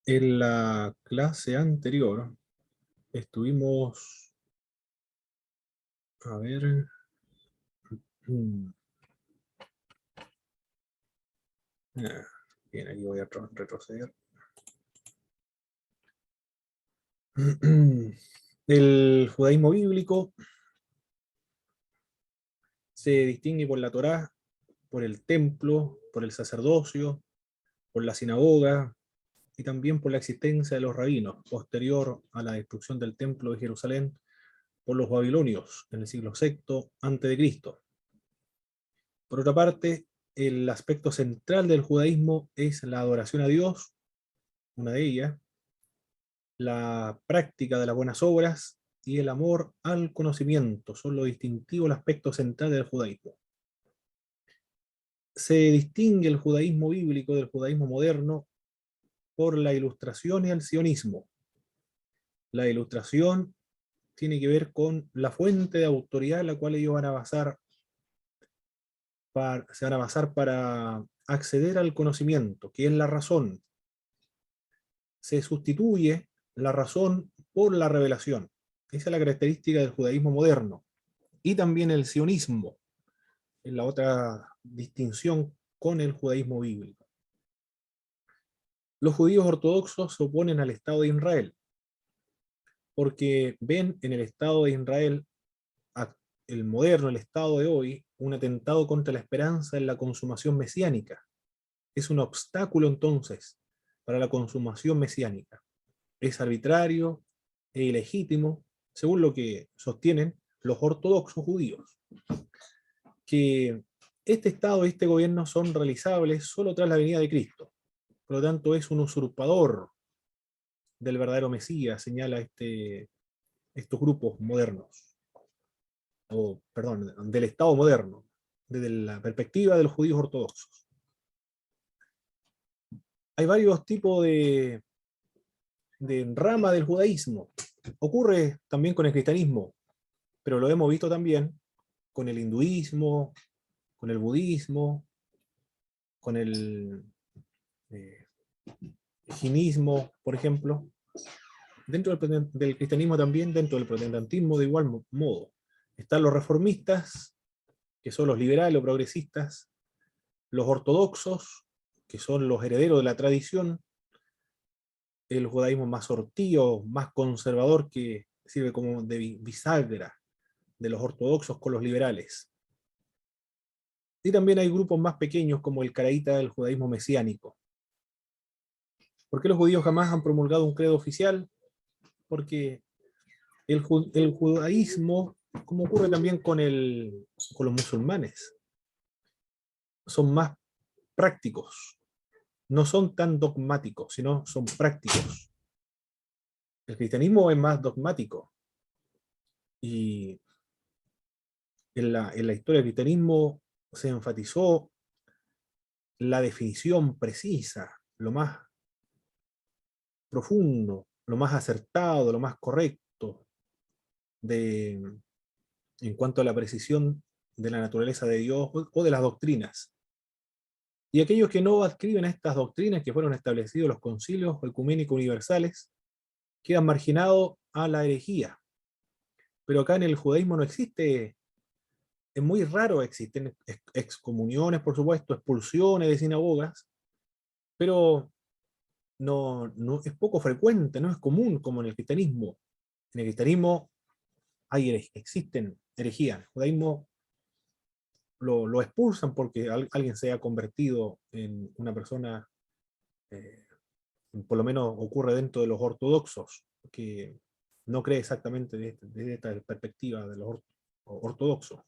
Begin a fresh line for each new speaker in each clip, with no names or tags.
En la clase anterior estuvimos, a ver, mm, ah, bien, aquí voy a retroceder. El judaísmo bíblico se distingue por la Torá, por el templo, por el sacerdocio, por la sinagoga y también por la existencia de los rabinos, posterior a la destrucción del templo de Jerusalén por los babilonios en el siglo VI a.C. Por otra parte, el aspecto central del judaísmo es la adoración a Dios, una de ellas, la práctica de las buenas obras y el amor al conocimiento. Son los distintivos, el aspecto central del judaísmo. Se distingue el judaísmo bíblico del judaísmo moderno por la ilustración y el sionismo. La ilustración tiene que ver con la fuente de autoridad en la cual ellos se van a basar para acceder al conocimiento, que es la razón. Se sustituye la razón por la revelación. Esa es la característica del judaísmo moderno. Y también el sionismo, es la otra distinción con el judaísmo bíblico. Los judíos ortodoxos se oponen al Estado de Israel, porque ven en el Estado de Israel, el moderno, el Estado de hoy, un atentado contra la esperanza en la consumación mesiánica. Es un obstáculo entonces para la consumación mesiánica. Es arbitrario e ilegítimo, según lo que sostienen los ortodoxos judíos, que este Estado y este gobierno son realizables solo tras la venida de Cristo. Por lo tanto, es un usurpador del verdadero Mesías, señala estos grupos modernos, o perdón, del Estado moderno, desde la perspectiva de los judíos ortodoxos. Hay varios tipos de rama del judaísmo. Ocurre también con el cristianismo, pero lo hemos visto también con el hinduismo, con el budismo, con el eh, jinismo, por ejemplo. Dentro del cristianismo también, dentro del protestantismo de igual modo. Están los reformistas, que son los liberales o progresistas, los ortodoxos, que son los herederos de la tradición, el judaísmo más sortío, más conservador, que sirve como de bisagra de los ortodoxos con los liberales. Y también hay grupos más pequeños como el caraíta del judaísmo mesiánico. ¿Por qué los judíos jamás han promulgado un credo oficial? Porque el judaísmo, como ocurre también con los musulmanes, son más prácticos, no son tan dogmáticos, sino son prácticos. El cristianismo es más dogmático, y en la historia del cristianismo se enfatizó la definición precisa, lo más profundo, lo más acertado, lo más correcto en cuanto a la precisión de la naturaleza de Dios o de las doctrinas. Y aquellos que no adscriben a estas doctrinas que fueron establecidos en los concilios ecuménicos universales quedan marginados a la herejía. Pero acá en el judaísmo no existe, es muy raro, existen excomuniones, por supuesto, expulsiones de sinagogas, pero no es poco frecuente, no es común como en el cristianismo. En el cristianismo existen herejías. En el judaísmo lo expulsan porque alguien se ha convertido en una persona, eh, por lo menos ocurre dentro de los ortodoxos, que no cree exactamente desde esta perspectiva de los ortodoxos,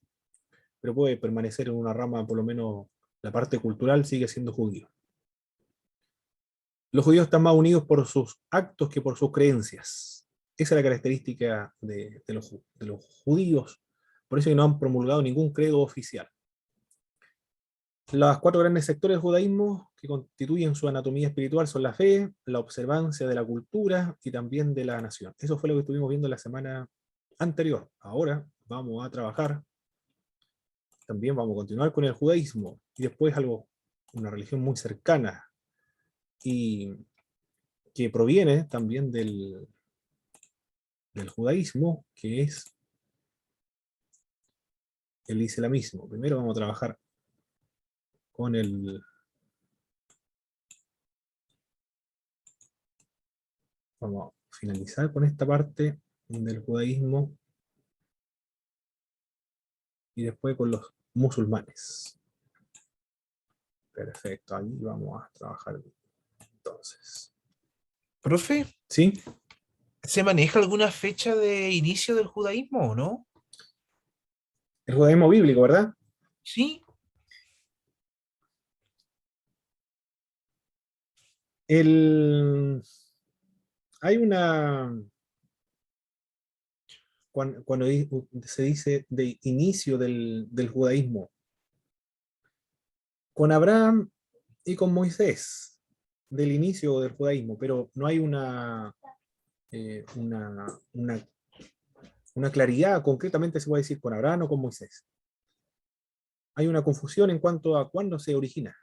pero puede permanecer en una rama, por lo menos la parte cultural sigue siendo judío. Los judíos están más unidos por sus actos que por sus creencias. Esa es la característica de los judíos, por eso que no han promulgado ningún credo oficial. Los cuatro grandes sectores del judaísmo que constituyen su anatomía espiritual son la fe, la observancia de la cultura y también de la nación. Eso fue lo que estuvimos viendo la semana anterior. Ahora vamos a trabajar También vamos a continuar con el judaísmo. Y después una religión muy cercana y que proviene también del judaísmo, que es el islamismo. Primero vamos a trabajar con vamos a finalizar con esta parte del judaísmo y después con los musulmanes. Perfecto, ahí vamos a trabajar entonces.
Profe,
¿Sí?
¿se maneja alguna fecha de inicio del judaísmo o no?
El judaísmo bíblico, ¿verdad?
Sí.
El, hay cuando se dice de inicio del judaísmo, con Abraham y con Moisés, del inicio del judaísmo, pero no hay eh, una, una, una claridad, concretamente se puede decir con Abraham o con Moisés. Hay una confusión en cuanto a cuándo se origina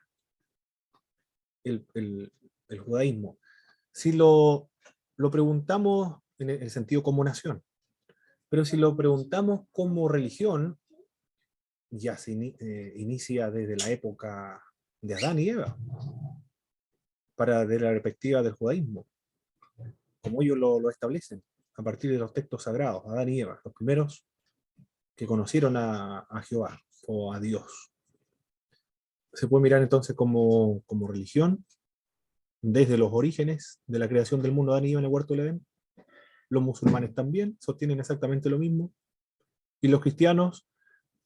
el judaísmo. Si lo preguntamos en el sentido como nación, pero si lo preguntamos como religión, ya se inicia desde la época de Adán y Eva, para de la perspectiva del judaísmo, como ellos lo establecen, a partir de los textos sagrados, Adán y Eva, los primeros que conocieron a Jehová o a Dios. Se puede mirar entonces como religión, desde los orígenes de la creación del mundo de Adán y Eva en el huerto del Edén. Los musulmanes también sostienen exactamente lo mismo. Y los cristianos,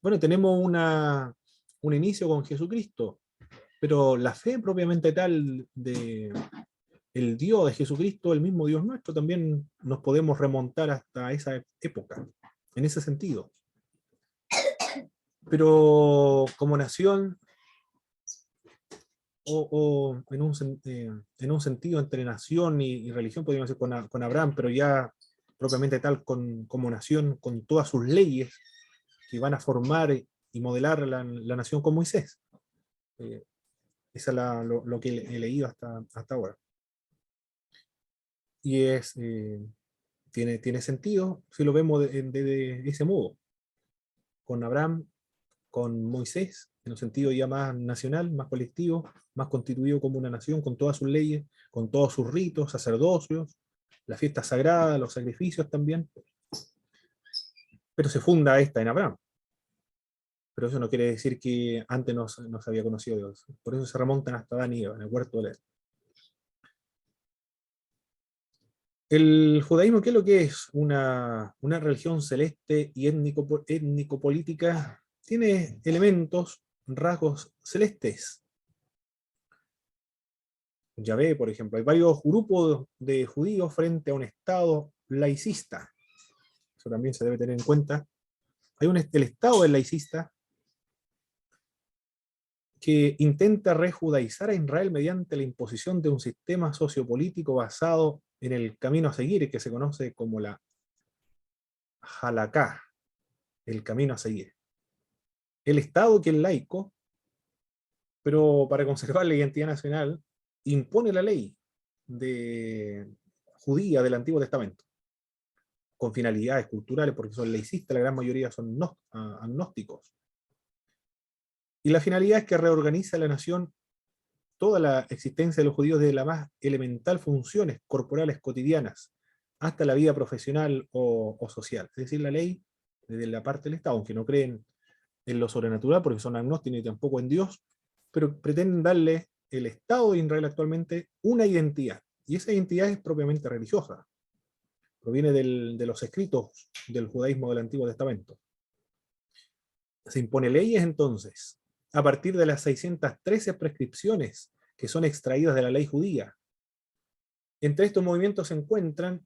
bueno, tenemos un inicio con Jesucristo, pero la fe propiamente tal de el Dios de Jesucristo, el mismo Dios nuestro, también nos podemos remontar hasta esa época, en ese sentido. Pero como nación, en un sentido entre nación y religión, podríamos decir con Abraham, pero ya propiamente tal como nación, con todas sus leyes que van a formar y modelar la nación con Moisés. Eh, Esa es lo que he leído hasta ahora. Y tiene sentido si lo vemos de ese modo, con Abraham, con Moisés, en un sentido ya más nacional, más colectivo, más constituido como una nación, con todas sus leyes, con todos sus ritos, sacerdocios, las fiestas sagradas, los sacrificios también. Pero se funda esta en Abraham. Pero eso no quiere decir que antes no se había conocido Dios. Por eso se remontan hasta Adán y Eva, en el huerto de Edén. El judaísmo, ¿qué es lo que es? Una religión celeste y étnico-política. Tiene elementos, rasgos celestes. Yahvé, por ejemplo, hay varios grupos de judíos frente a un Estado laicista. Eso también se debe tener en cuenta. El Estado es laicista que intenta rejudaizar a Israel mediante la imposición de un sistema sociopolítico basado en el camino a seguir, que se conoce como la Halaká, el camino a seguir. El Estado, que es laico, pero para conservar la identidad nacional, impone la ley de judía del Antiguo Testamento, con finalidades culturales, porque son laicistas, la gran mayoría son agnósticos. Y la finalidad es que reorganiza la nación toda la existencia de los judíos desde la más elemental funciones corporales cotidianas hasta la vida profesional o social. Es decir, la ley desde la parte del Estado, aunque no creen en lo sobrenatural porque son agnósticos y tampoco en Dios, pero pretenden darle el Estado de Israel actualmente una identidad. Y esa identidad es propiamente religiosa. Proviene de los escritos del judaísmo del Antiguo Testamento. Se impone leyes entonces, a partir de las 613 prescripciones que son extraídas de la ley judía. Entre estos movimientos se encuentran,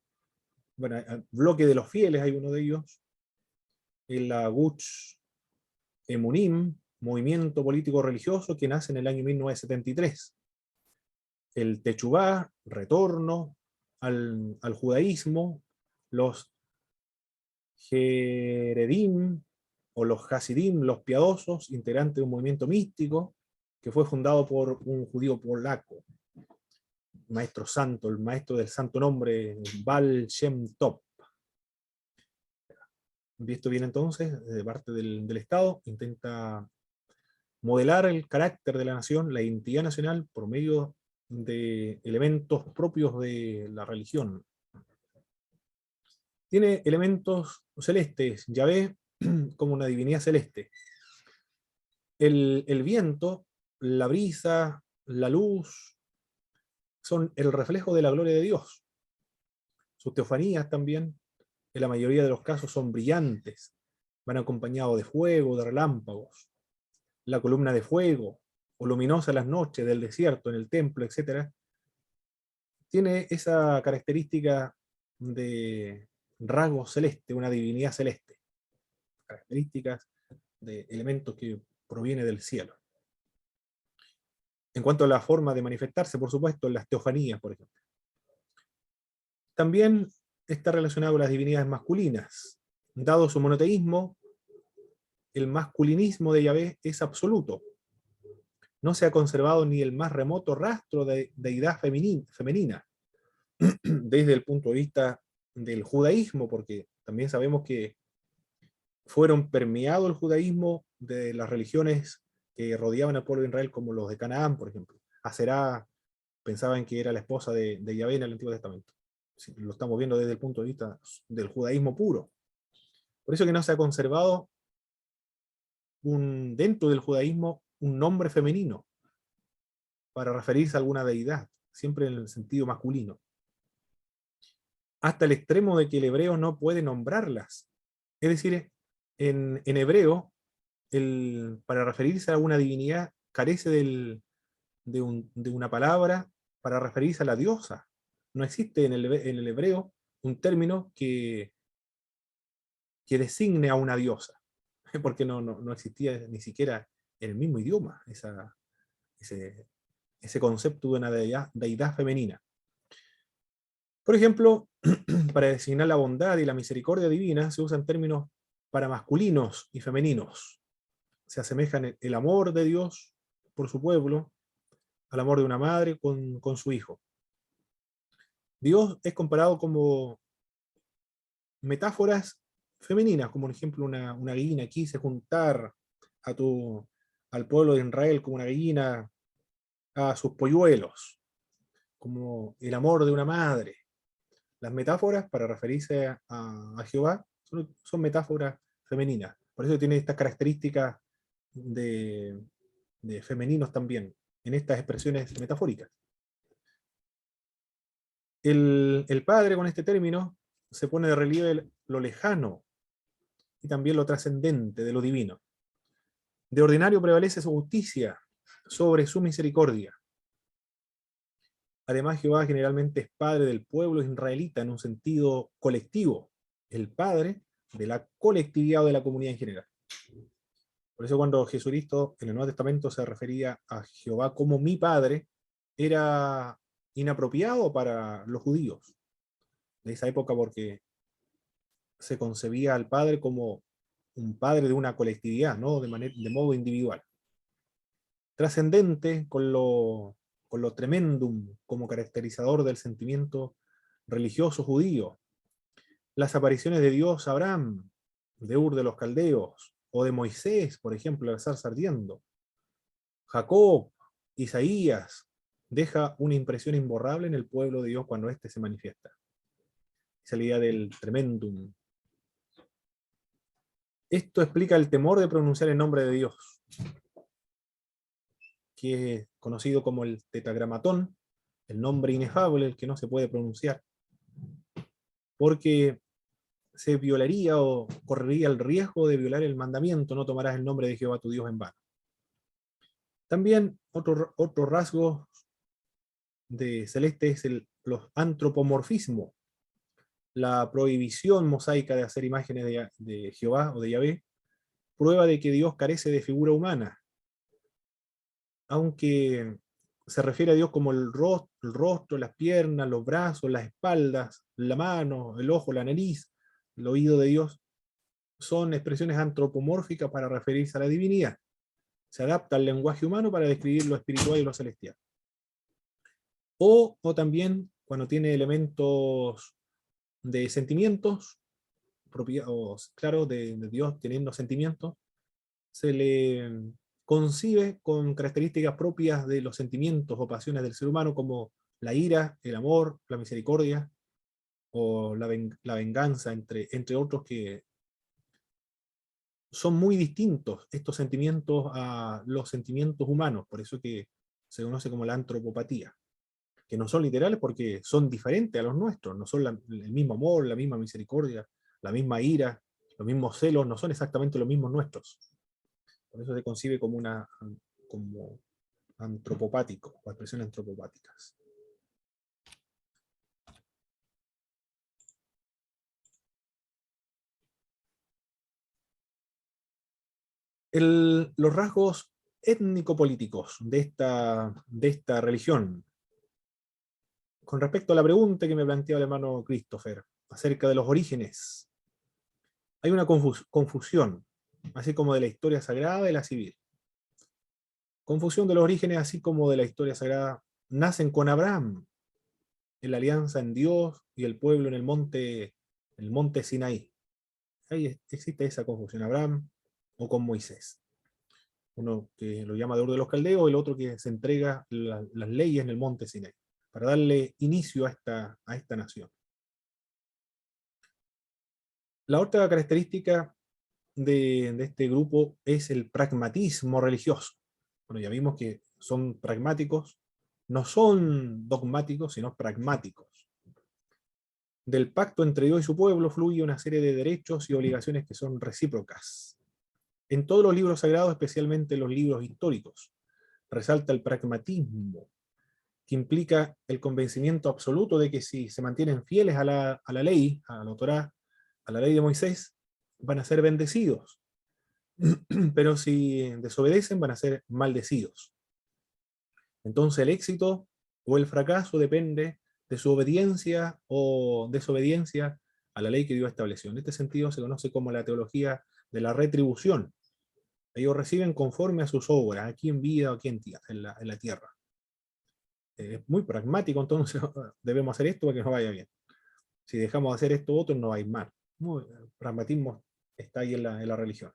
bueno, el bloque de los fieles, hay uno de ellos, el Gush Emunim, movimiento político religioso que nace en el año 1973. El Techubá, retorno al judaísmo, los Jeredim o los Hasidim, los piadosos, integrantes de un movimiento místico que fue fundado por un judío polaco, maestro santo, el maestro del santo nombre, Baal Shem Tov. Y esto viene entonces de parte del Estado, intenta modelar el carácter de la nación, la identidad nacional, por medio de elementos propios de la religión. Tiene elementos celestes, Yahvé como una divinidad celeste. El viento, la brisa, la luz, son el reflejo de la gloria de Dios. Sus teofanías también, en la mayoría de los casos, son brillantes, van acompañados de fuego, de relámpagos. La columna de fuego, o luminosa las noches del desierto, en el templo, etc., tiene esa característica de rasgo celeste, una divinidad celeste, características de elementos que proviene del cielo. En cuanto a la forma de manifestarse, por supuesto, en las teofanías, por ejemplo. También está relacionado con las divinidades masculinas. Dado su monoteísmo, el masculinismo de Yahvé es absoluto. No se ha conservado ni el más remoto rastro de deidad femenina, desde el punto de vista del judaísmo, porque también sabemos que fueron permeados el judaísmo de las religiones que rodeaban al pueblo de Israel, como los de Canaán, por ejemplo. Aserá pensaban que era la esposa de Yahvé en el Antiguo Testamento. Sí, lo estamos viendo desde el punto de vista del judaísmo puro. Por eso que no se ha conservado dentro del judaísmo un nombre femenino para referirse a alguna deidad, siempre en el sentido masculino. Hasta el extremo de que el hebreo no puede nombrarlas. Es decir, en hebreo, para referirse a una divinidad, carece de una palabra para referirse a la diosa. No existe en el hebreo un término que designe a una diosa, porque no existía ni siquiera en el mismo idioma ese concepto de una deidad femenina. Por ejemplo, para designar la bondad y la misericordia divina se usan términos para masculinos y femeninos. Se asemejan el amor de Dios por su pueblo al amor de una madre con su hijo. Dios es comparado como metáforas femeninas, como por ejemplo una gallina quise juntar al pueblo de Israel como una gallina a sus polluelos, como el amor de una madre. Las metáforas para referirse a Jehová son metáforas femeninas. Por eso tiene estas características de femeninos también, en estas expresiones metafóricas. El padre, con este término, se pone de relieve lo lejano y también lo trascendente de lo divino. De ordinario prevalece su justicia sobre su misericordia. Además, Jehová generalmente es padre del pueblo israelita en un sentido colectivo, el padre de la colectividad o de la comunidad en general. Por eso cuando Jesucristo en el Nuevo Testamento se refería a Jehová como mi padre, era inapropiado para los judíos de esa época, porque se concebía al padre como un padre de una colectividad, no de modo individual. Trascendente con lo tremendum como caracterizador del sentimiento religioso judío. Las apariciones de Dios a Abraham, de Ur de los Caldeos, o de Moisés, por ejemplo, al zarza ardiendo. Jacob, Isaías, deja una impresión imborrable en el pueblo de Dios cuando éste se manifiesta. Esa es la idea del tremendum. Esto explica el temor de pronunciar el nombre de Dios, que es conocido como el tetragramatón, el nombre inefable, el que no se puede pronunciar, porque se violaría o correría el riesgo de violar el mandamiento: no tomarás el nombre de Jehová tu Dios en vano. También otro rasgo de celeste es los antropomorfismos, la prohibición mosaica de hacer imágenes de Jehová o de Yahvé, prueba de que Dios carece de figura humana, aunque se refiere a Dios como el rostro, las piernas, los brazos, las espaldas, la mano, el ojo, la nariz, el oído de Dios. son expresiones antropomórficas para referirse a la divinidad. Se adapta al lenguaje humano para describir lo espiritual y lo celestial. O también cuando tiene elementos de sentimientos, claro, de Dios teniendo sentimientos, se le concibe con características propias de los sentimientos o pasiones del ser humano, como la ira, el amor, la misericordia, o la venganza, entre otros, que son muy distintos estos sentimientos a los sentimientos humanos, por eso que se conoce como la antropopatía, que no son literales porque son diferentes a los nuestros, no son el mismo amor, la misma misericordia, la misma ira, los mismos celos, no son exactamente los mismos nuestros. Por eso se concibe como como antropopático, o expresiones antropopáticas. Los rasgos étnico-políticos de esta religión. Con respecto a la pregunta que me planteó el hermano Christopher acerca de los orígenes, hay una confusión, así como de la historia sagrada y la civil. Confusión de los orígenes, así como de la historia sagrada, nacen con Abraham, en la alianza en Dios y el pueblo en el monte Sinaí. Ahí existe esa confusión, Abraham o con Moisés. Uno que lo llama de Ur de los Caldeos, y el otro que se entrega las leyes en el monte Sinaí, para darle inicio a esta nación. La otra característica de este grupo es el pragmatismo religioso. Bueno, ya vimos que son pragmáticos, no son dogmáticos, sino pragmáticos. Del pacto entre Dios y su pueblo fluye una serie de derechos y obligaciones que son recíprocas. En todos los libros sagrados, especialmente los libros históricos, resalta el pragmatismo, que implica el convencimiento absoluto de que si se mantienen fieles a la ley, a la Torá, a la ley de Moisés, van a ser bendecidos. Pero si desobedecen, van a ser maldecidos. Entonces el éxito o el fracaso depende de su obediencia o desobediencia a la ley que Dios estableció. En este sentido se conoce como la teología de la retribución. Ellos reciben conforme a sus obras, aquí en vida o aquí en la tierra. Es muy pragmático, entonces debemos hacer esto para que nos vaya bien. Si dejamos de hacer esto otro, nos va a ir mal. El pragmatismo está ahí en la religión.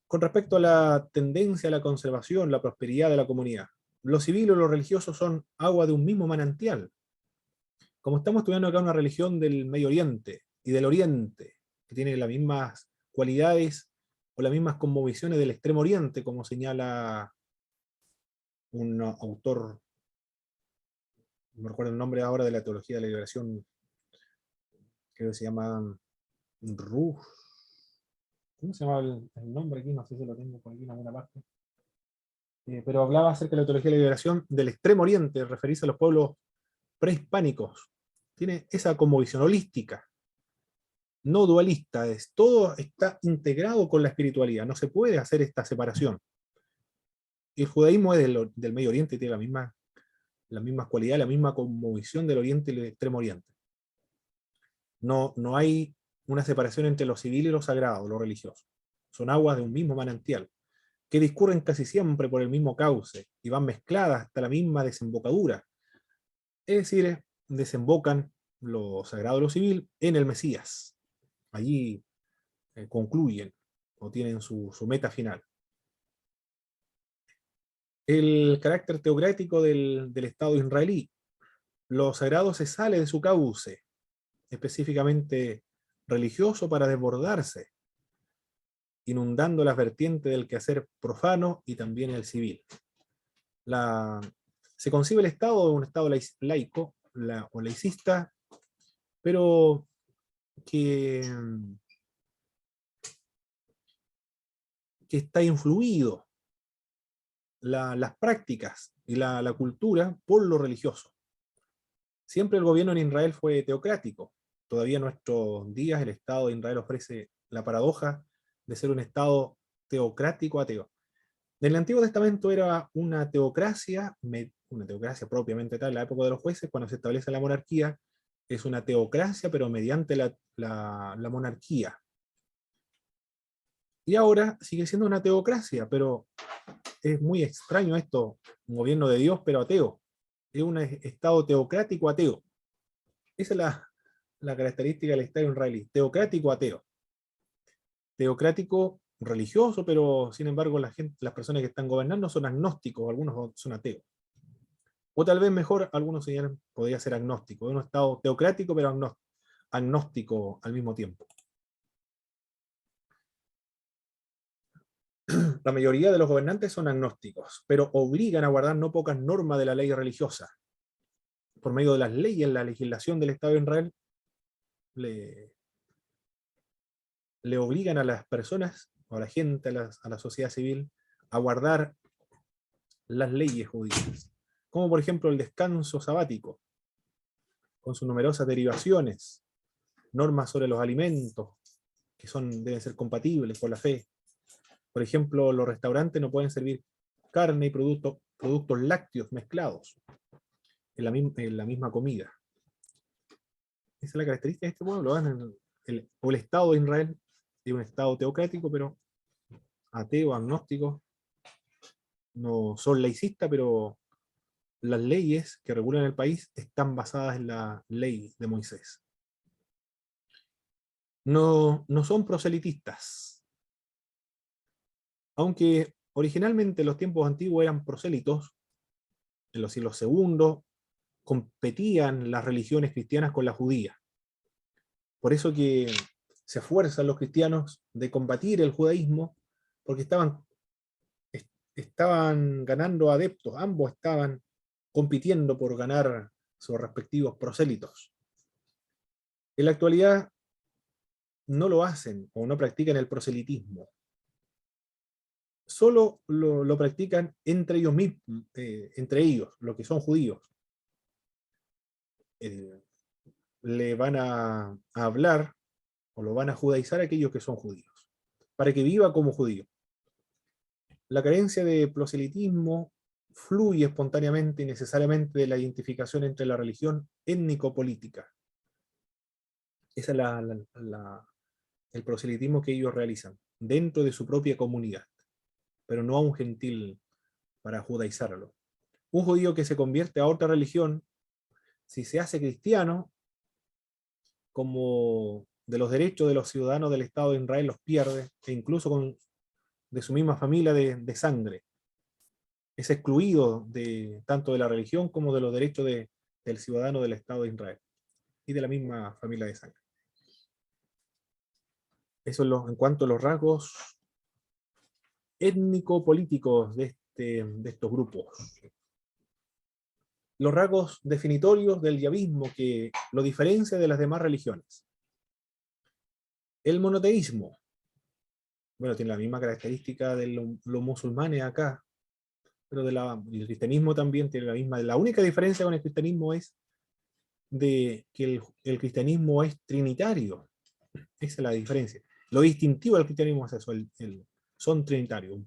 Con respecto a la tendencia a la conservación, la prosperidad de la comunidad, lo civil o lo religioso son agua de un mismo manantial. Como estamos estudiando acá una religión del Medio Oriente y del Oriente, que tiene las mismas cualidades o las mismas cosmovisiones del Extremo Oriente, como señala un autor, no recuerdo el nombre ahora, de la teología de la liberación, creo que se llama Ruh. ¿Cómo se llama el nombre aquí? No sé si lo tengo por aquí en alguna parte. Pero hablaba acerca de la teología de la liberación del Extremo Oriente, referirse a los pueblos prehispánicos. Tiene esa cosmovisión holística, no dualista, todo está integrado con la espiritualidad, no se puede hacer esta separación. El judaísmo es del Medio Oriente, tiene las mismas cualidades, la misma cosmovisión del Oriente y del Extremo Oriente. No hay una separación entre lo civil y lo sagrado, lo religioso. Son aguas de un mismo manantial, que discurren casi siempre por el mismo cauce y van mezcladas hasta la misma desembocadura. Es decir, desembocan lo sagrado y lo civil en el Mesías. Allí concluyen o tienen su meta final. El carácter teocrático del Estado israelí. Lo sagrado se sale de su cauce, específicamente religioso, para desbordarse, inundando las vertientes del quehacer profano y también el civil. Se concibe el Estado de un Estado laico o laicista, pero que está influido las prácticas y la cultura por lo religioso. Siempre el gobierno en Israel fue teocrático. Todavía en nuestros días el Estado de Israel ofrece la paradoja de ser un Estado teocrático ateo. En el Antiguo Testamento era una teocracia propiamente tal, en la época de los jueces, cuando se establece la monarquía, es una teocracia, pero mediante la monarquía. Y ahora sigue siendo una teocracia, pero es muy extraño esto, un gobierno de Dios, pero ateo. Es un estado teocrático ateo. Esa es la característica del Estado israelí, teocrático ateo. Teocrático religioso, pero sin embargo las personas que están gobernando son agnósticos, algunos son ateos. O tal vez mejor, algunos señalan, podría ser agnóstico, es un Estado teocrático, pero agnóstico al mismo tiempo. La mayoría de los gobernantes son agnósticos, pero obligan a guardar no pocas normas de la ley religiosa. Por medio de las leyes, la legislación del Estado de Israel le obligan a las personas, o a la gente, a la sociedad civil, a guardar las leyes judías. Como por ejemplo el descanso sabático, con sus numerosas derivaciones, normas sobre los alimentos, que deben ser compatibles con la fe. Por ejemplo, los restaurantes no pueden servir carne y productos lácteos mezclados en la misma comida. Esa es la característica de este pueblo. El Estado de Israel es un Estado teocrático, pero ateo, agnóstico, no son laicistas, pero las leyes que regulan el país están basadas en la ley de Moisés. No son proselitistas, aunque originalmente en los tiempos antiguos eran prosélitos. En los siglos segundos competían las religiones cristianas con la judía. Por eso que se esfuerzan los cristianos de combatir el judaísmo, porque estaban ganando adeptos, ambos estaban compitiendo por ganar sus respectivos prosélitos. En la actualidad no lo hacen o no practican el proselitismo. Solo lo practican entre ellos mismos, entre ellos, los que son judíos. Le van a hablar o lo van a judaizar a aquellos que son judíos, para que viva como judío. La carencia de proselitismo fluye espontáneamente y necesariamente de la identificación entre la religión étnico-política. Ese es el proselitismo que ellos realizan, dentro de su propia comunidad, pero no a un gentil para judaizarlo. Un judío que se convierte a otra religión, si se hace cristiano, como de los derechos de los ciudadanos del Estado de Israel los pierde, e incluso de su misma familia de sangre. Es excluido tanto de la religión como de los derechos del ciudadano del Estado de Israel y de la misma familia de sangre. Eso en cuanto a los rasgos étnico-políticos de estos grupos. Los rasgos definitorios del yavismo que lo diferencia de las demás religiones. El monoteísmo. Bueno, tiene la misma característica de los musulmanes acá, pero el cristianismo también tiene la misma. La única diferencia con el cristianismo es de que el cristianismo es trinitario. Esa es la diferencia. Lo distintivo del cristianismo es eso, son trinitarios,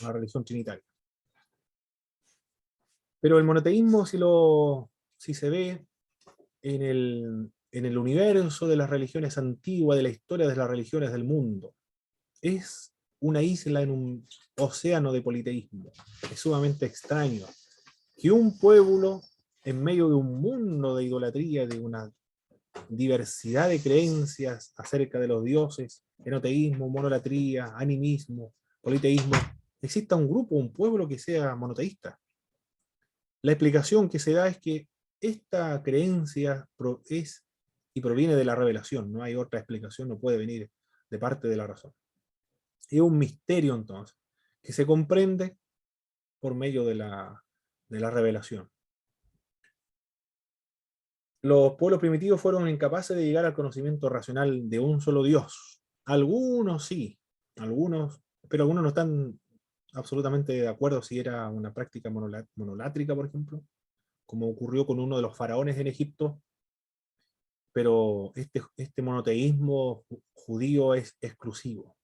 una religión trinitaria. Pero el monoteísmo, si se ve en el universo de las religiones antiguas, de la historia de las religiones del mundo, es una isla en un océano de politeísmo. Es sumamente extraño que un pueblo, en medio de un mundo de idolatría, de una diversidad de creencias acerca de los dioses, enoteísmo, monolatría, animismo, politeísmo, exista un grupo, un pueblo que sea monoteísta. La explicación que se da es que esta creencia es y proviene de la revelación, no hay otra explicación, no puede venir de parte de la razón. Es un misterio entonces, que se comprende por medio de la revelación. Los pueblos primitivos fueron incapaces de llegar al conocimiento racional de un solo Dios. Algunos sí, pero algunos no están absolutamente de acuerdo si era una práctica monolátrica, por ejemplo, como ocurrió con uno de los faraones en Egipto, pero este monoteísmo judío es exclusivo.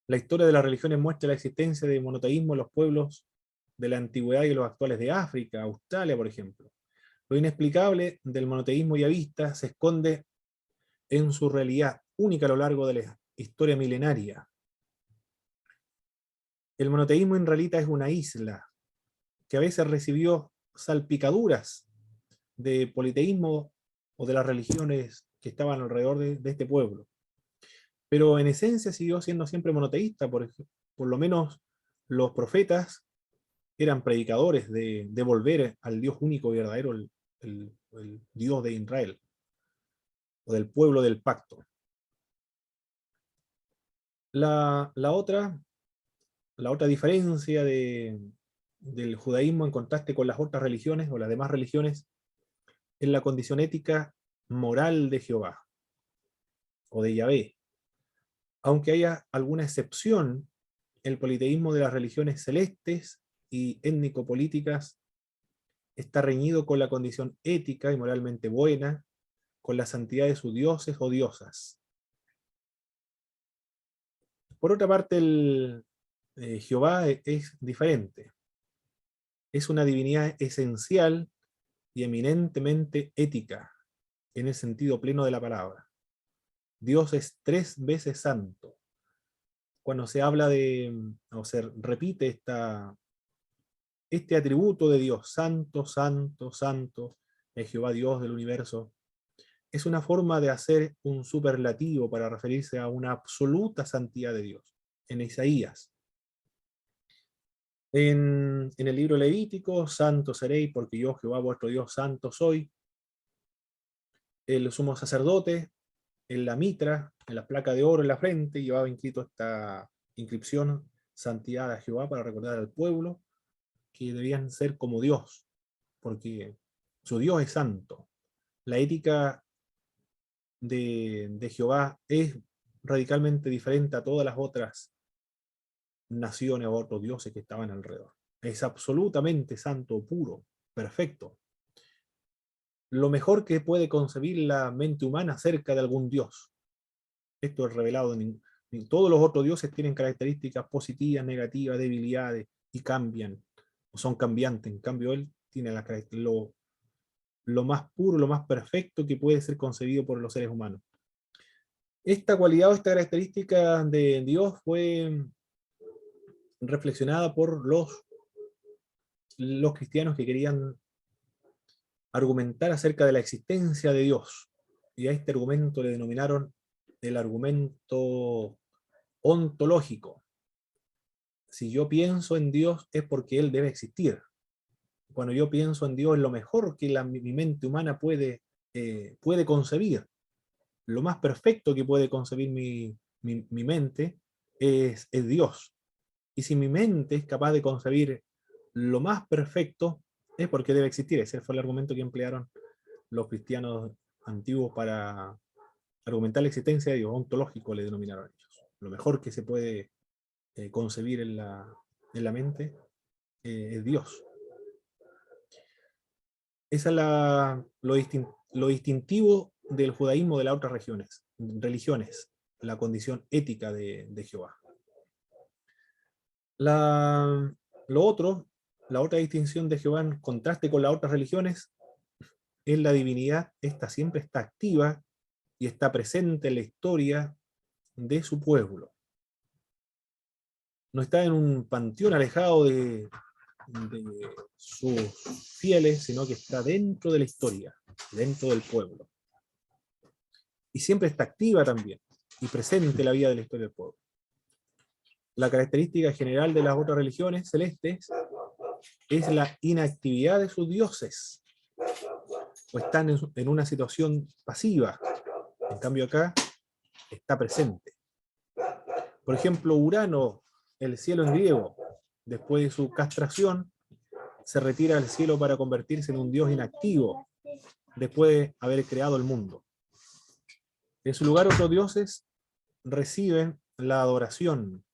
La historia de las religiones muestra la existencia de monoteísmo en los pueblos de la antigüedad y los actuales de África, Australia, por ejemplo. Lo inexplicable del monoteísmo yavista se esconde en su realidad única a lo largo de la historia milenaria. El monoteísmo israelita es una isla que a veces recibió salpicaduras de politeísmo o de las religiones que estaban alrededor de este pueblo. Pero en esencia siguió siendo siempre monoteísta, por lo menos los profetas eran predicadores de volver al Dios único y verdadero, el Dios de Israel, o del pueblo del pacto. La otra diferencia del judaísmo en contraste con las otras religiones o las demás religiones es la condición ética moral de Jehová o de Yahvé. Aunque haya alguna excepción, el politeísmo de las religiones celestes y étnico-políticas está reñido con la condición ética y moralmente buena, con la santidad de sus dioses o diosas. Por otra parte, Jehová es diferente. Es una divinidad esencial y eminentemente ética, en el sentido pleno de la palabra. Dios es 3 veces santo. Cuando se habla o se repite este atributo de Dios, santo, santo, santo, es Jehová Dios del universo, es una forma de hacer un superlativo para referirse a una absoluta santidad de Dios. En Isaías, en el libro Levítico, santo seréis porque yo, Jehová vuestro Dios, santo soy. El sumo sacerdote, en la mitra, en la placa de oro en la frente, llevaba inscrito esta inscripción, santidad a Jehová, para recordar al pueblo que debían ser como Dios, porque su Dios es santo. La ética de Jehová es radicalmente diferente a todas las otras naciones o otros dioses que estaban alrededor. Es absolutamente santo, puro, perfecto. Lo mejor que puede concebir la mente humana acerca de algún dios. Esto es revelado en todos los otros dioses tienen características positivas, negativas, debilidades, y cambian, o son cambiantes. En cambio, él tiene lo más puro, lo más perfecto que puede ser concebido por los seres humanos. Esta cualidad o esta característica de Dios fue reflexionada por los cristianos que querían argumentar acerca de la existencia de Dios. Y a este argumento le denominaron el argumento ontológico. Si yo pienso en Dios es porque Él debe existir. Cuando yo pienso en Dios es lo mejor que mi mente humana puede concebir. Lo más perfecto que puede concebir mi mente es Dios. Y si mi mente es capaz de concebir lo más perfecto, es porque debe existir. Ese fue el argumento que emplearon los cristianos antiguos para argumentar la existencia de Dios. Ontológico le denominaron ellos. Lo mejor que se puede concebir en la mente es Dios. Esa es lo distintivo del judaísmo de las otras religiones, la condición ética de Jehová. La otra distinción de Jehová en contraste con las otras religiones es la divinidad. Esta siempre está activa y está presente en la historia de su pueblo. No está en un panteón alejado de sus fieles, sino que está dentro de la historia, dentro del pueblo. Y siempre está activa también, y presente en la vida de la historia del pueblo. La característica general de las otras religiones celestes es la inactividad de sus dioses, o están en una situación pasiva. En cambio acá está presente. Por ejemplo, Urano, el cielo en griego, después de su castración, se retira al cielo para convertirse en un dios inactivo, después de haber creado el mundo. En su lugar, otros dioses reciben la adoración,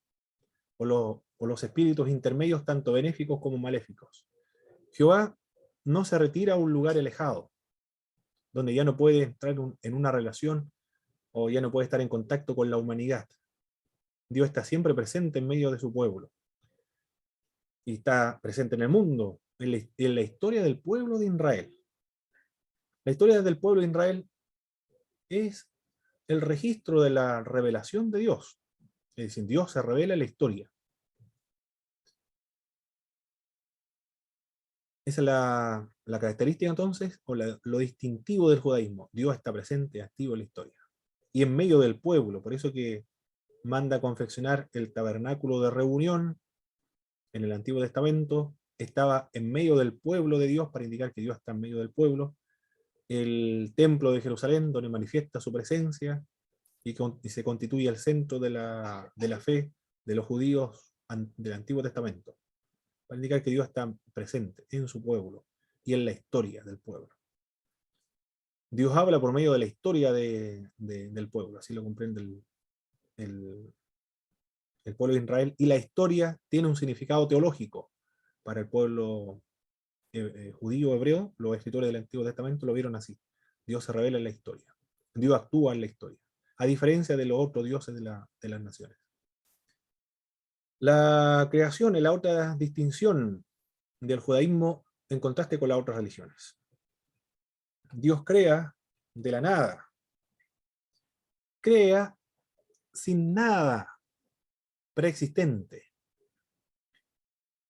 o los espíritus intermedios, tanto benéficos como maléficos. Jehová no se retira a un lugar alejado, donde ya no puede entrar en una relación, o ya no puede estar en contacto con la humanidad. Dios está siempre presente en medio de su pueblo. Y está presente en el mundo, en la historia del pueblo de Israel. La historia del pueblo de Israel es el registro de la revelación de Dios. Es decir, Dios se revela en la historia. Esa es la característica entonces, o lo distintivo del judaísmo. Dios está presente, activo en la historia. Y en medio del pueblo, por eso que manda a confeccionar el tabernáculo de reunión en el Antiguo Testamento, estaba en medio del pueblo de Dios, para indicar que Dios está en medio del pueblo. El templo de Jerusalén, donde manifiesta su presencia, y se constituye el centro de la fe de los judíos del Antiguo Testamento, para indicar que Dios está presente en su pueblo y en la historia del pueblo. Dios habla por medio de la historia del pueblo, así lo comprende el, el pueblo de Israel, y la historia tiene un significado teológico para el pueblo judío hebreo. Los escritores del Antiguo Testamento lo vieron así: Dios se revela en la historia, Dios actúa en la historia, a diferencia de los otros dioses de las naciones. La creación es la otra distinción del judaísmo en contraste con las otras religiones. Dios crea de la nada, crea sin nada preexistente.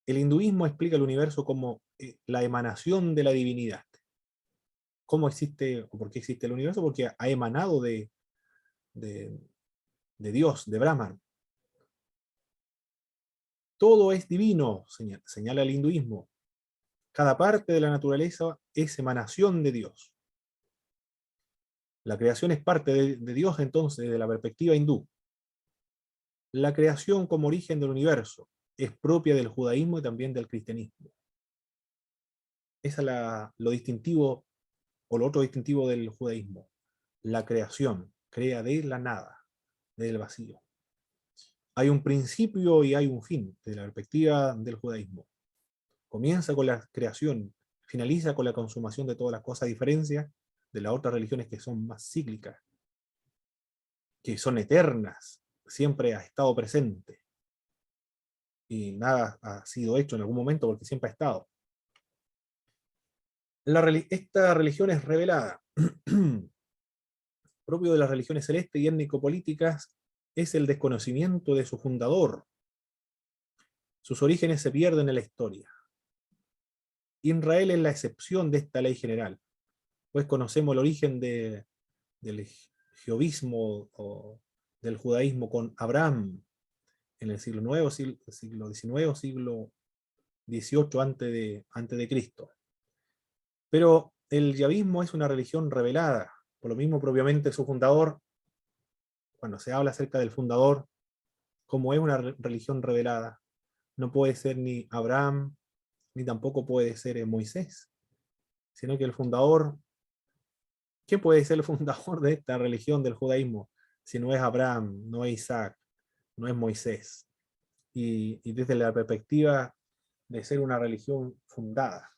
El hinduismo explica el universo como la emanación de la divinidad. ¿Cómo existe o por qué existe el universo? Porque ha emanado de, de Dios, de Brahman. Todo es divino, señala el hinduismo. Cada parte de la naturaleza es emanación de Dios. La creación es parte de Dios, entonces, desde la perspectiva hindú. La creación como origen del universo es propia del judaísmo y también del cristianismo. Esa es lo distintivo, o lo otro distintivo del judaísmo. La creación crea de la nada, del vacío. Hay un principio y hay un fin, desde la perspectiva del judaísmo. Comienza con la creación, finaliza con la consumación de todas las cosas, a diferencia de las otras religiones que son más cíclicas, que son eternas, siempre ha estado presente, y nada ha sido hecho en algún momento porque siempre ha estado. Esta religión es revelada. Propio de las religiones celestes y étnico-políticas es el desconocimiento de su fundador. Sus orígenes se pierden en la historia. Israel es la excepción de esta ley general, pues conocemos el origen del jehovismo o del judaísmo con Abraham en el siglo IX, siglo XIX o siglo XVIII antes de Cristo. Pero el yavismo es una religión revelada, por lo mismo propiamente su fundador, cuando se habla acerca del fundador, como es una religión revelada, no puede ser ni Abraham, ni tampoco puede ser Moisés, sino que el fundador, ¿quién puede ser el fundador de esta religión del judaísmo? Si no es Abraham, no es Isaac, no es Moisés. Y desde la perspectiva de ser una religión fundada.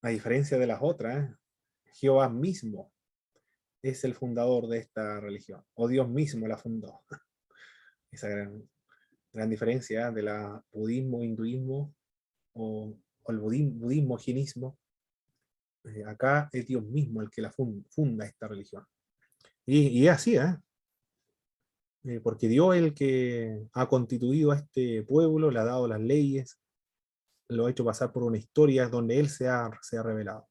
A diferencia de las otras, Jehová mismo es el fundador de esta religión, o Dios mismo la fundó. Esa gran diferencia de la budismo, hinduismo, o el budismo, jainismo. Acá es Dios mismo el que la funda esta religión. Y es así, porque Dios es el que ha constituido a este pueblo, le ha dado las leyes, lo ha hecho pasar por una historia donde Él se ha revelado.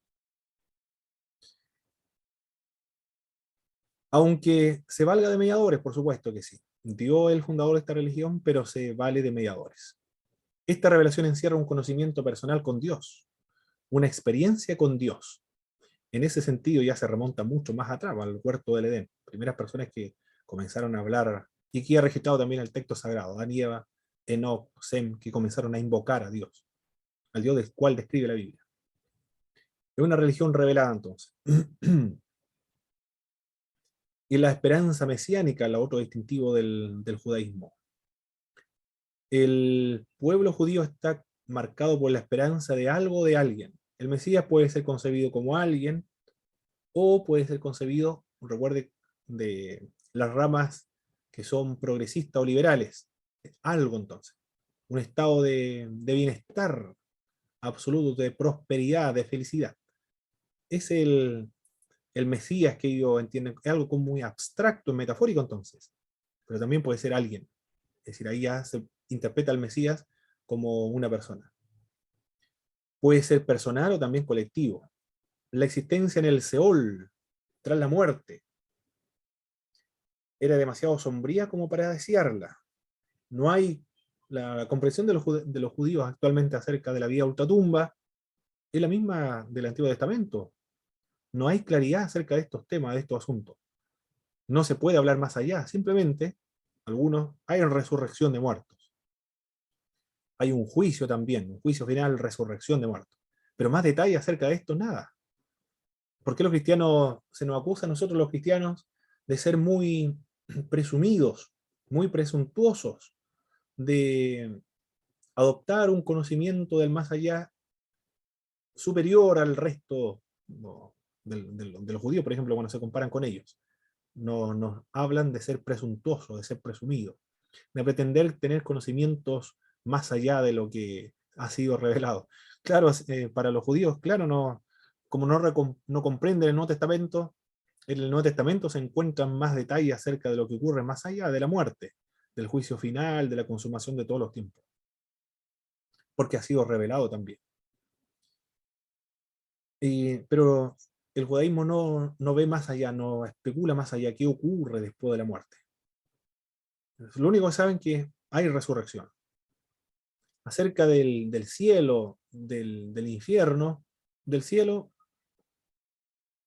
Aunque se valga de mediadores, por supuesto que sí. Dios es el fundador de esta religión, pero se vale de mediadores. Esta revelación encierra un conocimiento personal con Dios, una experiencia con Dios. En ese sentido ya se remonta mucho más atrás, al huerto del Edén. Primeras personas que comenzaron a hablar, y aquí ha registrado también el texto sagrado, Adán y Eva, Enoc, Sem, que comenzaron a invocar a Dios, al Dios del cual describe la Biblia. Es una religión revelada entonces. Y la esperanza mesiánica, lo otro distintivo del judaísmo. El pueblo judío está marcado por la esperanza de algo de alguien. El Mesías puede ser concebido como alguien, o puede ser concebido, recuerde, de las ramas que son progresistas o liberales. Algo entonces. Un estado de bienestar absoluto, de prosperidad, de felicidad. es el Mesías que ellos entienden, es algo como muy abstracto, metafórico entonces, pero también puede ser alguien. Es decir, ahí ya se interpreta al Mesías como una persona. Puede ser personal o también colectivo. La existencia en el Seol, tras la muerte, era demasiado sombría como para desearla. No hay la comprensión de los judíos actualmente acerca de la vida ultratumba, es la misma del Antiguo Testamento. No hay claridad acerca de estos temas, de estos asuntos. No se puede hablar más allá, simplemente, algunos, hay una resurrección de muertos. Hay un juicio también, un juicio final, resurrección de muertos. Pero más detalle acerca de esto, nada. ¿Por qué los cristianos, se nos acusa a nosotros los cristianos de ser muy presumidos, muy presuntuosos, de adoptar un conocimiento del más allá superior al resto, no, de los judíos, por ejemplo, cuando se comparan con ellos? Nos hablan de ser presuntuosos, de ser presumidos, de pretender tener conocimientos más allá de lo que ha sido revelado. Claro, para los judíos, claro, no, como no comprenden el Nuevo Testamento, en el Nuevo Testamento se encuentran más detalles acerca de lo que ocurre más allá de la muerte, del juicio final, de la consumación de todos los tiempos, porque ha sido revelado también. Pero el judaísmo no ve más allá, no especula más allá qué ocurre después de la muerte. Lo único que saben es que hay resurrección. Acerca del cielo, del infierno, del cielo,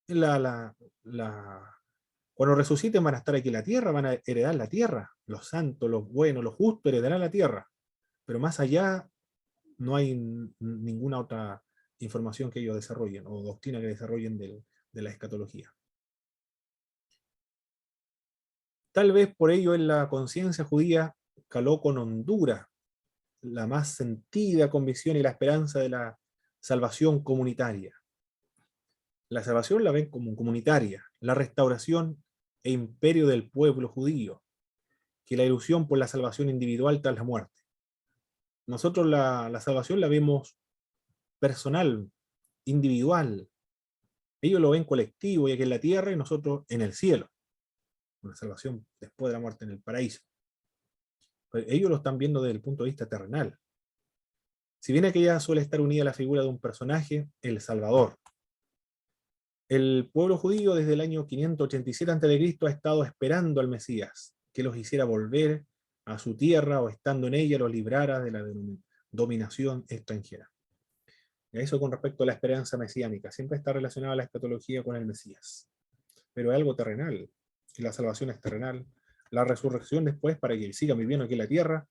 la, la, la, cuando resuciten van a estar aquí en la tierra, van a heredar la tierra. Los santos, los buenos, los justos heredarán la tierra. Pero más allá no hay ninguna otra información que ellos desarrollen o doctrina que desarrollen de la escatología. Tal vez por ello en la conciencia judía caló con hondura la más sentida convicción y la esperanza de la salvación comunitaria. La salvación la ven como comunitaria, la restauración e imperio del pueblo judío, que la ilusión por la salvación individual tras la muerte. Nosotros la salvación la vemos personal, individual. Ellos lo ven colectivo y aquí en la tierra y nosotros en el cielo. Una salvación después de la muerte en el paraíso. Pero ellos lo están viendo desde el punto de vista terrenal. Si bien aquella suele estar unida a la figura de un personaje, el Salvador. El pueblo judío desde el año 587 a.C. ha estado esperando al Mesías, que los hiciera volver a su tierra o estando en ella los librara de la dominación extranjera. Y eso con respecto a la esperanza mesiánica. Siempre está relacionada la escatología con el Mesías. Pero es algo terrenal. Y la salvación es terrenal. La resurrección después para que siga viviendo aquí en la tierra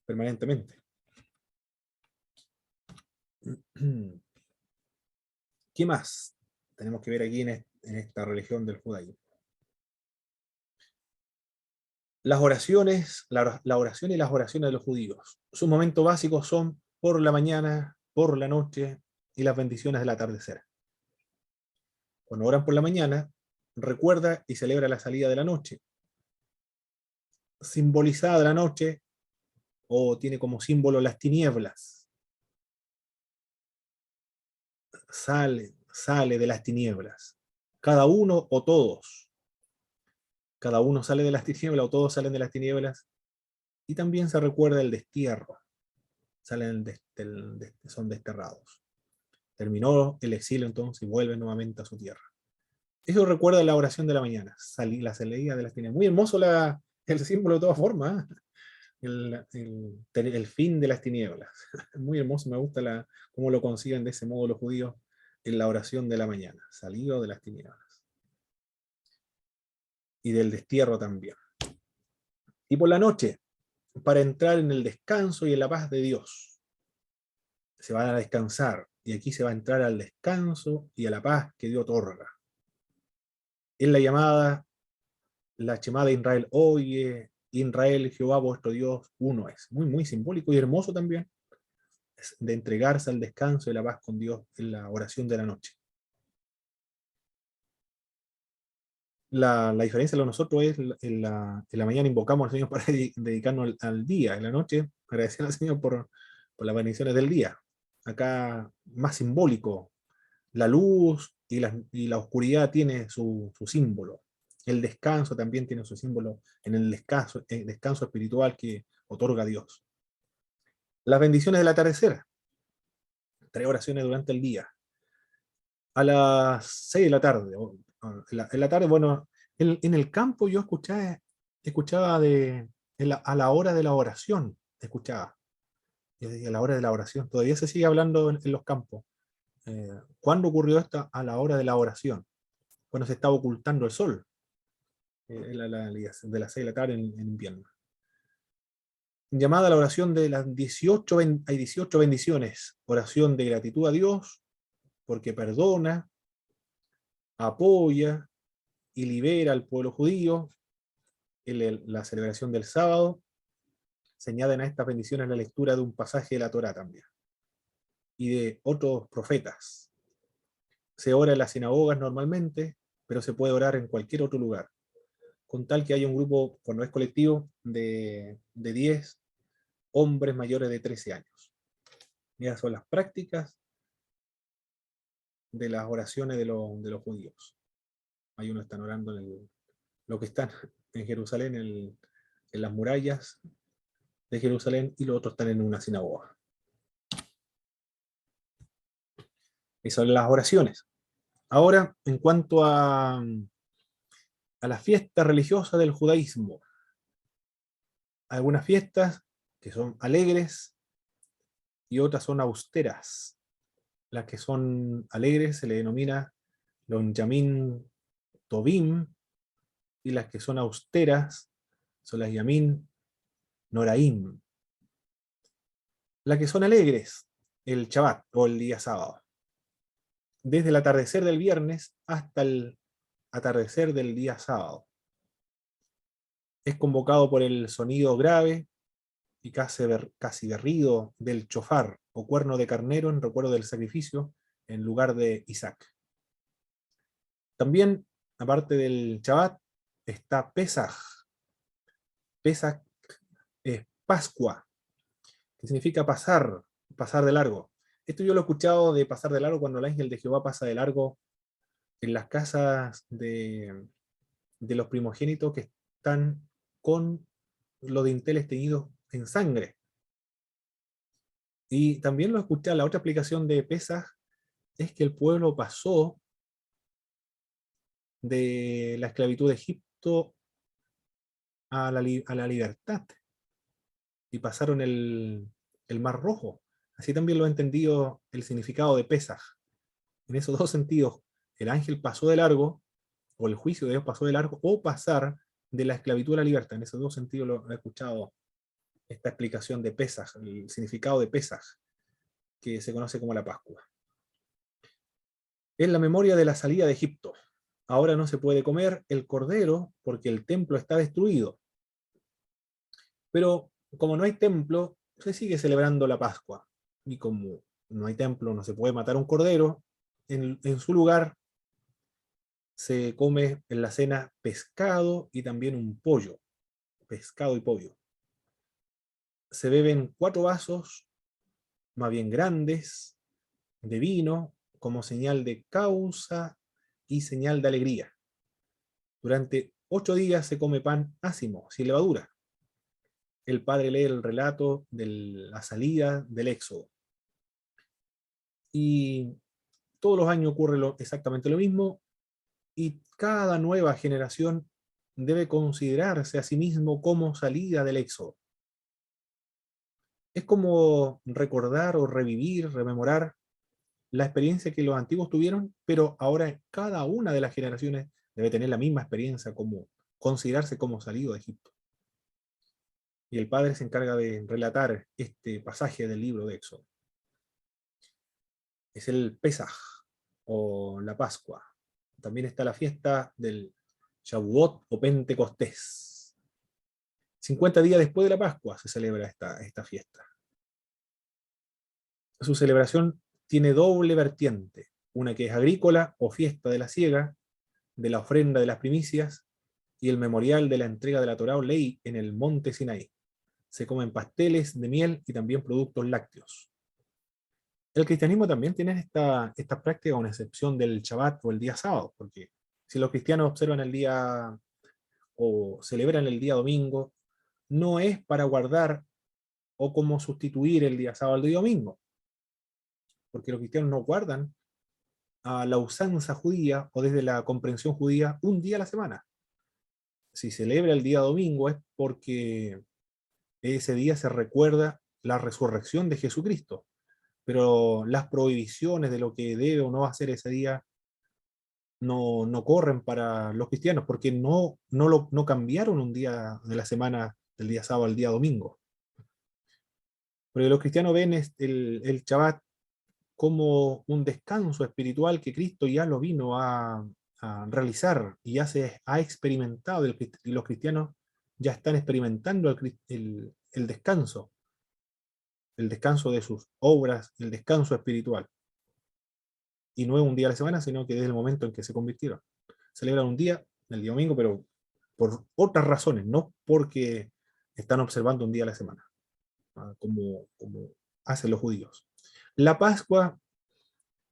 permanentemente. ¿Qué más tenemos que ver aquí en esta religión del judaísmo? Las oraciones, la oración y las oraciones de los judíos. Sus momentos básicos son por la mañana, por la noche y las bendiciones del atardecer. Cuando oran por la mañana, recuerda y celebra la salida de la noche. Simbolizada de la noche, o tiene como símbolo las tinieblas. Sale de las tinieblas. Cada uno o todos. Cada uno sale de las tinieblas o todos salen de las tinieblas. Y también se recuerda el destierro. Son desterrados. Terminó el exilio entonces y vuelve nuevamente a su tierra. Eso recuerda la oración de la mañana, la salida de las tinieblas. Muy hermoso el símbolo de todas formas, ¿eh? El fin de las tinieblas. Muy hermoso, me gusta cómo lo consiguen de ese modo los judíos en la oración de la mañana, salido de las tinieblas. Y del destierro también. Y por la noche, para entrar en el descanso y en la paz de Dios. Se van a descansar, y aquí se va a entrar al descanso y a la paz que Dios otorga. Es la llamada de Israel, oye, Israel, Jehová vuestro Dios, uno es. Muy, muy simbólico y hermoso también, de entregarse al descanso y la paz con Dios en la oración de la noche. La diferencia de nosotros es en la mañana invocamos al Señor para dedicarnos al día, en la noche agradecer al Señor por las bendiciones del día. Acá más simbólico, la luz y la oscuridad tiene su símbolo. El descanso también tiene su símbolo en el descanso espiritual que otorga Dios. Las bendiciones del atardecer. 3 oraciones durante el día. A las 6 de la tarde. En la tarde, bueno, en el campo yo escuchaba a la hora de la oración, escuchaba. Yo decía, a la hora de la oración. Todavía se sigue hablando en los campos. ¿Cuándo ocurrió esto? A la hora de la oración, cuando se estaba ocultando el sol, de las 6 de la tarde en invierno. Llamada a la oración de las 18, hay 18 bendiciones. Oración de gratitud a Dios, porque perdona, apoya y libera al pueblo judío. La celebración del sábado. Se añaden a estas bendiciones la lectura de un pasaje de la Torá también, y de otros profetas. Se ora en las sinagogas normalmente, pero se puede orar en cualquier otro lugar, con tal que haya un grupo, cuando es colectivo, de 10 hombres mayores de 13 años. Esas son las prácticas de las oraciones de los judíos. Hay unos que están orando lo que están en Jerusalén, en las murallas de Jerusalén, y los otros están en una sinagoga. Esas son las oraciones. Ahora, en cuanto a la fiesta religiosa del judaísmo, algunas fiestas que son alegres y otras son austeras. Las que son alegres se le denomina Lon Yamin Tobim, y las que son austeras son las Yamin Noraim. Las que son alegres, el Shabbat o el día sábado, desde el atardecer del viernes hasta el atardecer del día sábado. Es convocado por el sonido grave y casi berrido del chofar o cuerno de carnero en recuerdo del sacrificio en lugar de Isaac. También, aparte del Shabbat, está Pesaj. Pesaj es Pascua, que significa pasar de largo. Esto yo lo he escuchado de pasar de largo cuando el ángel de Jehová pasa de largo en las casas de los primogénitos que están con los dinteles teñidos en sangre. Y también lo he escuchado, la otra explicación de Pesaj es que el pueblo pasó de la esclavitud de Egipto a la libertad, y pasaron el Mar Rojo. Así también lo he entendido el significado de Pesaj. En esos dos sentidos, el ángel pasó de largo, o el juicio de Dios pasó de largo, o pasar de la esclavitud a la libertad. En esos dos sentidos lo he escuchado, esta explicación de Pesaj, el significado de Pesaj, que se conoce como la Pascua. Es la memoria de la salida de Egipto. Ahora no se puede comer el cordero porque el templo está destruido. Pero como no hay templo, se sigue celebrando la Pascua. Y como no hay templo, no se puede matar un cordero, en su lugar se come en la cena pescado y también un pollo. Pescado y pollo. Se beben 4 vasos, más bien grandes, de vino, como señal de causa y señal de alegría. Durante 8 días se come pan ácimo, sin levadura. El padre lee el relato de la salida del Éxodo. Y todos los años ocurre exactamente lo mismo, y cada nueva generación debe considerarse a sí mismo como salida del Éxodo. Es como recordar o revivir, rememorar la experiencia que los antiguos tuvieron, pero ahora cada una de las generaciones debe tener la misma experiencia, como considerarse como salido de Egipto. Y el padre se encarga de relatar este pasaje del libro de Éxodo. Es el Pesaj, o la Pascua. También está la fiesta del Shavuot o Pentecostés. 50 días después de la Pascua se celebra esta fiesta. Su celebración tiene doble vertiente, una que es agrícola o fiesta de la siega, de la ofrenda de las primicias, y el memorial de la entrega de la Torá o ley en el monte Sinaí. Se comen pasteles de miel y también productos lácteos. El cristianismo también tiene esta práctica, una excepción del Shabbat o el día sábado, porque si los cristianos observan el día o celebran el día domingo, no es para guardar o como sustituir el día sábado al día domingo, porque los cristianos no guardan a la usanza judía o desde la comprensión judía un día a la semana. Si celebra el día domingo es porque ese día se recuerda la resurrección de Jesucristo, pero las prohibiciones de lo que debe o no hacer ese día no corren para los cristianos, porque no cambiaron un día de la semana del día sábado al día domingo. Porque los cristianos ven el Shabbat como un descanso espiritual que Cristo ya lo vino a realizar y ya se ha experimentado, y los cristianos ya están experimentando el descanso de sus obras, el descanso espiritual. Y no es un día a la semana, sino que desde el momento en que se convirtieron. Celebran un día, el día domingo, pero por otras razones, no porque están observando un día a la semana, como hacen los judíos. La Pascua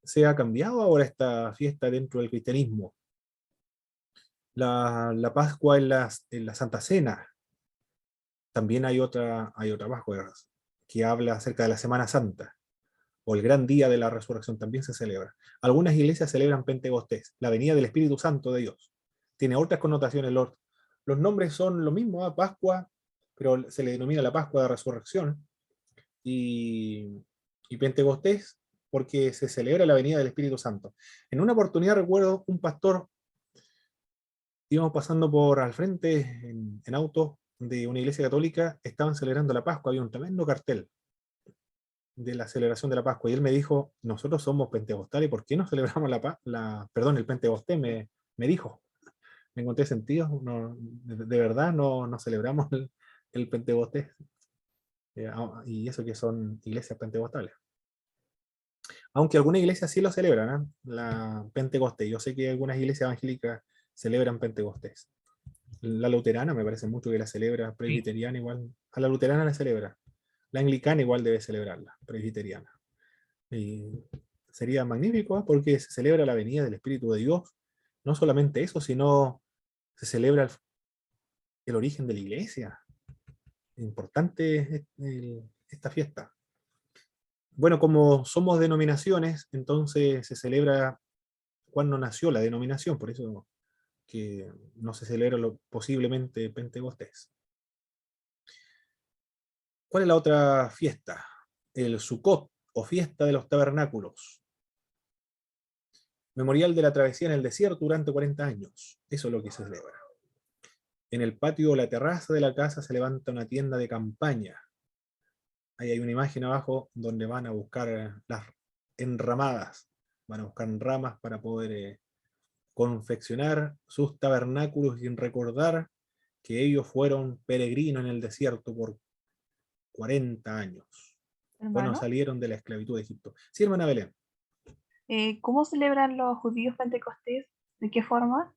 se ha cambiado ahora esta fiesta dentro del cristianismo. La Pascua en la Santa Cena. También hay otra Pascua que habla acerca de la Semana Santa, o el gran día de la resurrección, también se celebra. Algunas iglesias celebran Pentecostés, la venida del Espíritu Santo de Dios. Tiene otras connotaciones. Los nombres son lo mismo, ¿eh? Pascua, pero se le denomina la Pascua de Resurrección, y Pentecostés porque se celebra la venida del Espíritu Santo. En una oportunidad recuerdo un pastor, íbamos pasando por al frente en auto de una iglesia católica, estaban celebrando la Pascua, había un tremendo cartel de la celebración de la Pascua, y él me dijo, nosotros somos pentecostales, ¿por qué no celebramos perdón, el Pentecostés? Me dijo, me encontré sentido, no, de verdad no celebramos el Pentecostés, y eso que son iglesias pentecostales. Aunque algunas iglesias sí lo celebran, ¿eh? La Pentecostés. Yo sé que algunas iglesias evangélicas celebran Pentecostés. La luterana me parece mucho que la celebra,
Sí.
presbiteriana igual. A la luterana la celebra. La anglicana igual debe celebrarla, presbiteriana. Y sería magnífico, ¿eh? Porque se celebra la venida del Espíritu de Dios. No solamente eso, sino se celebra el origen de la iglesia. Importante esta fiesta. Bueno, como somos denominaciones, entonces se celebra cuándo nació la denominación, por eso que no se celebra posiblemente Pentecostés. ¿Cuál es la otra fiesta? El Sukkot, o fiesta de los tabernáculos. Memorial de la travesía en el desierto durante 40 años. Eso es lo que se celebra. En el patio o la terraza de la casa se levanta una tienda de campaña. Ahí hay una imagen abajo donde van a buscar las enramadas. Van a buscar ramas para poder confeccionar sus tabernáculos y recordar que ellos fueron peregrinos en el desierto por 40 años, cuando
Hermano,
salieron de la esclavitud de Egipto. Sí, hermana Belén,
¿cómo celebran los judíos Pentecostés? ¿De qué forma?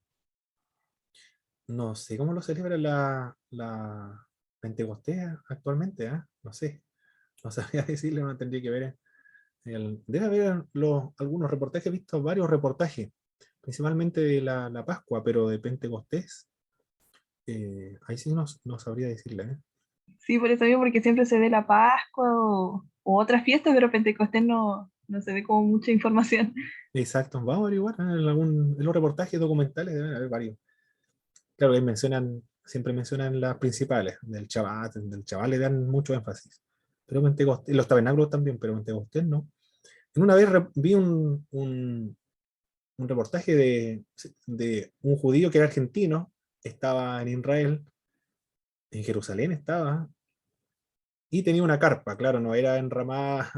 no sé cómo lo celebra la Pentecostés actualmente, ¿eh? No sé, no sabría decirle, no tendría que ver. Debe haber algunos reportajes, he visto varios reportajes, principalmente de la Pascua, pero de Pentecostés, ahí sí no sabría decirle, ¿eh?
Sí, por eso mismo, porque siempre se ve la Pascua o otras fiestas, pero Pentecostés no se ve como mucha información.
Exacto, vamos a averiguar, ¿eh? En los reportajes documentales deben haber varios. Claro, ahí siempre mencionan las principales, del Shabbat le dan mucho énfasis. Pero Pentecostés, los tabernáculos también, pero Pentecostés no. En una vez vi un reportaje de un judío que era argentino, estaba en Israel, en Jerusalén estaba, y tenía una carpa, claro, no era enramada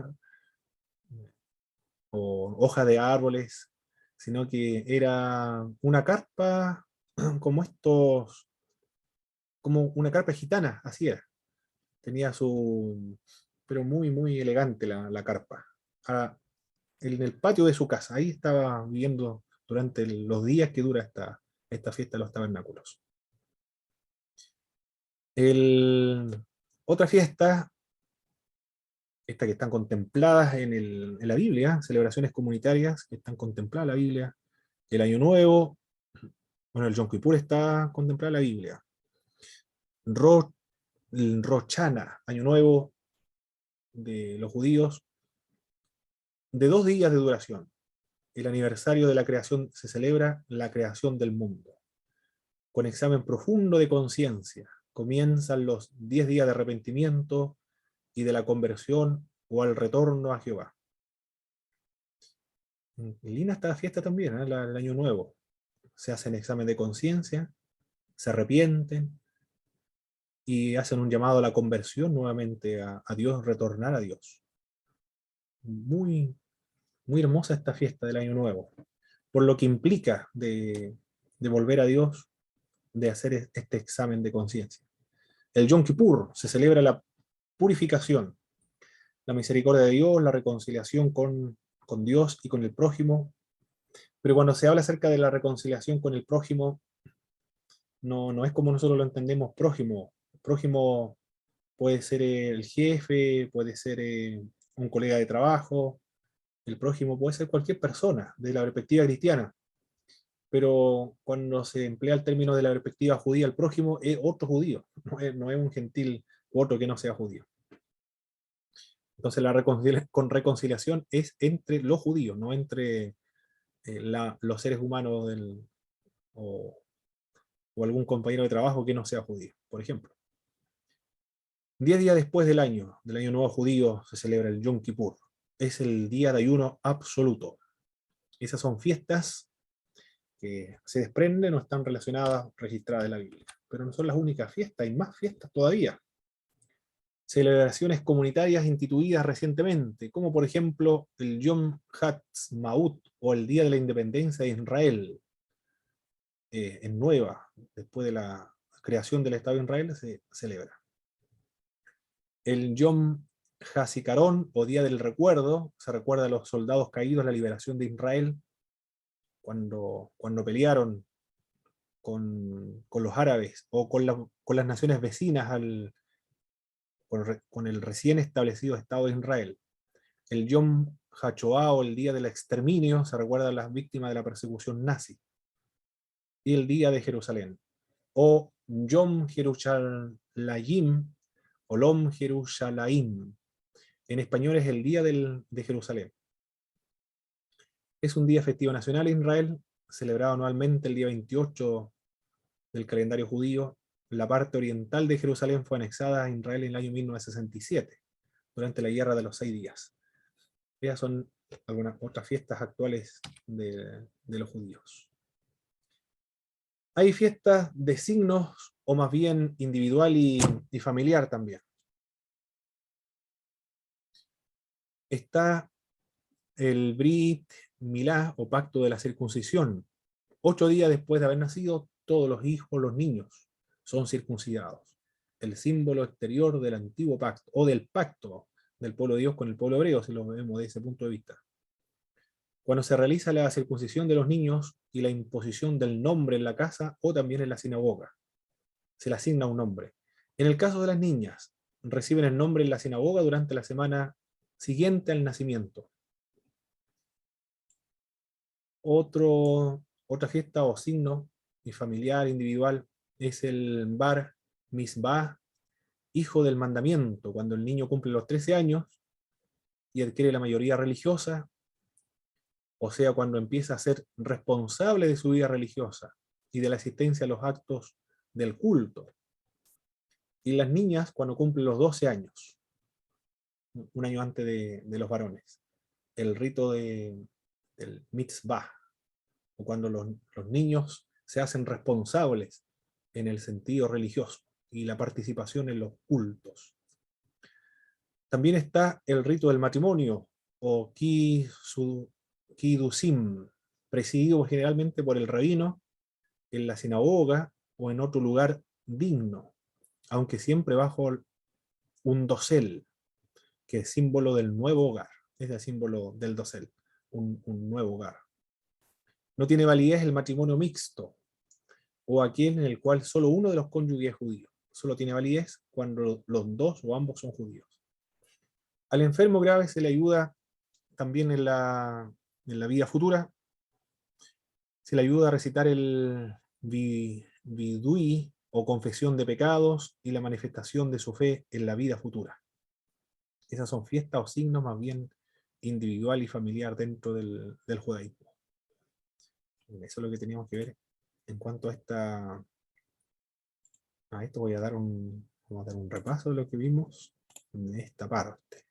o hoja de árboles, sino que era una carpa como como una carpa gitana, así era. Tenía pero muy, muy elegante la carpa. Ah, en el patio de su casa, ahí estaba viviendo durante los días que dura esta fiesta de los tabernáculos. Otra fiesta estas que están contempladas en la Biblia, celebraciones comunitarias que están contempladas en la Biblia. El Año Nuevo, bueno, el Yom Kippur está contemplado en la Biblia. El Rosh Hashanah, Año Nuevo de los judíos, de 2 días de duración. El aniversario de la creación se celebra la creación del mundo. Con examen profundo de conciencia, comienzan los 10 días de arrepentimiento y de la conversión o al retorno a Jehová. En Lina está la fiesta también, ¿eh? El Año Nuevo. Se hacen examen de conciencia, se arrepienten y hacen un llamado a la conversión nuevamente a Dios, retornar a Dios. Muy, muy hermosa esta fiesta del Año Nuevo, por lo que implica de volver a Dios, de hacer este examen de conciencia. El Yom Kippur se celebra la purificación, la misericordia de Dios, la reconciliación con Dios y con el prójimo. Pero cuando se habla acerca de la reconciliación con el prójimo, no es como nosotros lo entendemos prójimo. Prójimo puede ser el jefe, puede ser un colega de trabajo, el prójimo puede ser cualquier persona de la perspectiva cristiana. Pero cuando se emplea el término de la perspectiva judía, el prójimo es otro judío, no es un gentil u otro que no sea judío. Entonces la reconciliación es entre los judíos, no entre los seres humanos o, o algún compañero de trabajo que no sea judío, por ejemplo. 10 días después del Año Nuevo Judío, se celebra el Yom Kippur. Es el día de ayuno absoluto. Esas son fiestas que se desprenden o están relacionadas, registradas en la Biblia. Pero no son las únicas fiestas, hay más fiestas todavía. Celebraciones comunitarias instituidas recientemente, como por ejemplo el Yom Ha'atzmaut o el Día de la Independencia de Israel. En Nueva, después de la creación del Estado de Israel, se celebra. El Yom HaZikaron o Día del Recuerdo, se recuerda a los soldados caídos en la liberación de Israel, cuando pelearon con los árabes o con las naciones vecinas con el recién establecido Estado de Israel. El Yom HaShoah o el Día del Exterminio, se recuerda a las víctimas de la persecución nazi. Y el Día de Jerusalén. O Yom Yerushalayim o Lom Jerushalaim. En español es el Día de Jerusalén. Es un día festivo nacional en Israel, celebrado anualmente el día 28 del calendario judío. La parte oriental de Jerusalén fue anexada a Israel en el año 1967, durante la Guerra de los 6 días. Estas son algunas otras fiestas actuales de los judíos. Hay fiestas de signos, o más bien individual y familiar también. Está el Brit Milá, o pacto de la circuncisión. 8 días después de haber nacido, todos los hijos, los niños, son circuncidados. El símbolo exterior del antiguo pacto, o del pacto del pueblo de Dios con el pueblo hebreo, si lo vemos desde ese punto de vista. Cuando se realiza la circuncisión de los niños y la imposición del nombre en la casa o también en la sinagoga, se le asigna un nombre. En el caso de las niñas, reciben el nombre en la sinagoga durante la semana siguiente al nacimiento. Otra fiesta o signo familiar, individual, es el Bar Mitzvah, hijo del mandamiento, cuando el niño cumple los 13 años y adquiere la mayoría religiosa, o sea, cuando empieza a ser responsable de su vida religiosa y de la asistencia a los actos del culto. Y las niñas cuando cumplen los 12 años, un año antes de los varones. El rito del mitzvah, o cuando los niños se hacen responsables en el sentido religioso y la participación en los cultos. También está el rito del matrimonio, o Kiddushim, presidido generalmente por el rabino en la sinagoga o en otro lugar digno, aunque siempre bajo un dosel, que es símbolo del nuevo hogar. Es el símbolo del dosel, un nuevo hogar. No tiene validez el matrimonio mixto, o aquel en el cual solo uno de los cónyuges es judío. Solo tiene validez cuando los dos o ambos son judíos. Al enfermo grave se le ayuda también en la vida futura, se le ayuda a recitar el Vidui o confesión de pecados y la manifestación de su fe en la vida futura. Esas son fiestas o signos más bien individual y familiar dentro del judaísmo. Eso es lo que teníamos que ver en cuanto a esto. Vamos a dar un repaso de lo que vimos en esta parte.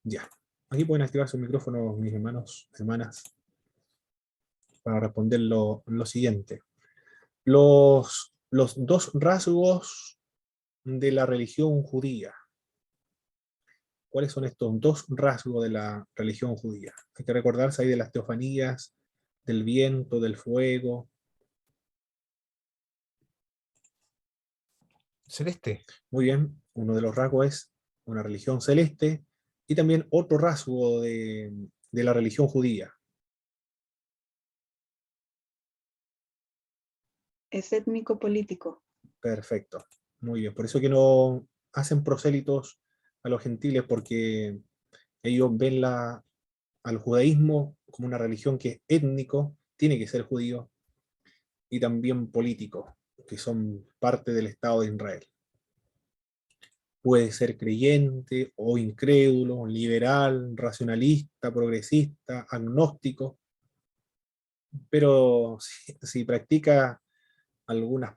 Ya. Aquí pueden activar sus micrófonos, mis hermanos, hermanas, para responder lo siguiente. Los dos rasgos de la religión judía. ¿Cuáles son estos dos rasgos de la religión judía? Hay que recordarse ahí de las teofanías, del viento, del fuego.
Celeste.
Muy bien, uno de los rasgos es una religión celeste y también otro rasgo de la religión judía.
Es étnico-político.
Perfecto, muy bien. Por eso que no hacen prosélitos a los gentiles, porque ellos ven al judaísmo como una religión que es étnico, tiene que ser judío, y también político, que son parte del Estado de Israel. Puede ser creyente o incrédulo, liberal, racionalista, progresista, agnóstico, pero si practica algunos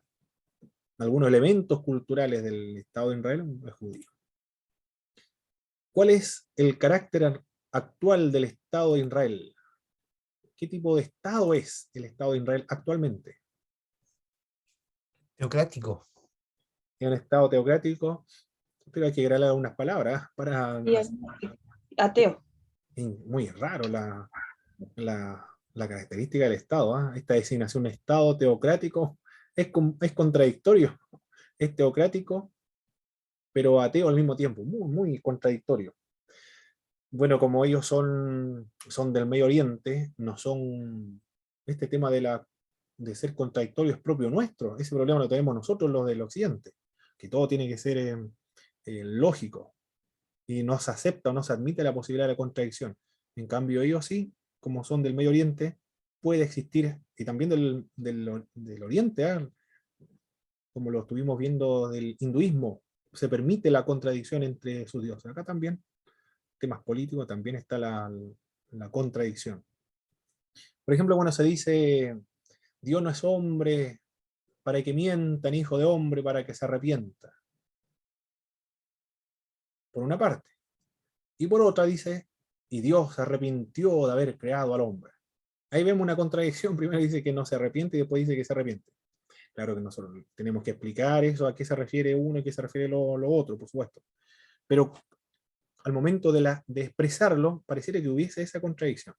elementos culturales del Estado de Israel, es judío. ¿Cuál es el carácter actual del Estado de Israel? ¿Qué tipo de Estado es el Estado de Israel actualmente?
Teocrático.
Es un Estado teocrático, pero hay que agregarle algunas palabras para...
Y ateo.
Muy raro la característica del Estado, ¿eh? Esta designación Estado teocrático es contradictorio. Es teocrático, pero ateo al mismo tiempo. Muy, muy contradictorio. Bueno, como ellos son del Medio Oriente, no son... Este tema de ser contradictorio es propio nuestro. Ese problema lo tenemos nosotros, los del Occidente, que todo tiene que ser lógico y no se acepta o no se admite la posibilidad de la contradicción. En cambio, ellos sí, como son del Medio Oriente, puede existir, y también del Oriente, ¿eh? Como lo estuvimos viendo del hinduismo, se permite la contradicción entre sus dioses. Acá también, temas políticos, también está la contradicción. Por ejemplo, cuando se dice, Dios no es hombre para que mienta, ni hijo de hombre para que se arrepienta. Por una parte. Y por otra dice, y Dios se arrepintió de haber creado al hombre. Ahí vemos una contradicción, primero dice que no se arrepiente y después dice que se arrepiente. Claro que nosotros tenemos que explicar eso, a qué se refiere uno y a qué se refiere lo otro, por supuesto. Pero al momento de expresarlo, pareciera que hubiese esa contradicción.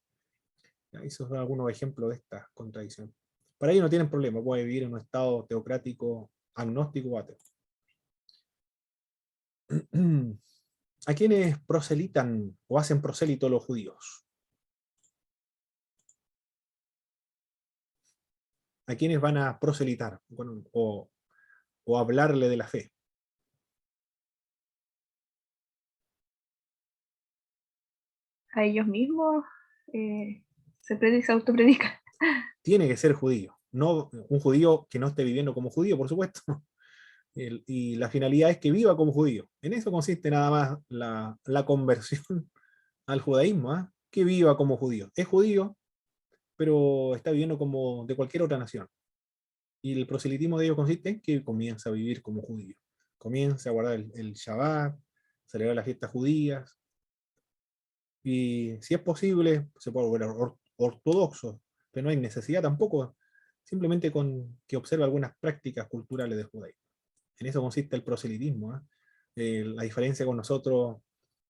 Esos son algunos ejemplos de esta contradicción. Para ellos no tienen problema, puede vivir en un estado teocrático, agnóstico o ateo. ¿A quiénes proselitan o hacen prosélito los judíos? ¿A quiénes van a proselitar o hablarle de la fe?
A ellos mismos se autopredican.
Tiene que ser judío, no un judío que no esté viviendo como judío, por supuesto. Y la finalidad es que viva como judío. En eso consiste nada más la conversión al judaísmo, ¿eh? Que viva como judío. Es judío, pero está viviendo como de cualquier otra nación. Y el proselitismo de ellos consiste en que comienza a vivir como judío. Comienza a guardar el Shabbat, celebrar las fiestas judías, y si es posible, se puede volver ortodoxo, pero no hay necesidad tampoco, simplemente con que observe algunas prácticas culturales del judaísmo. En eso consiste el proselitismo, ¿eh? La diferencia con nosotros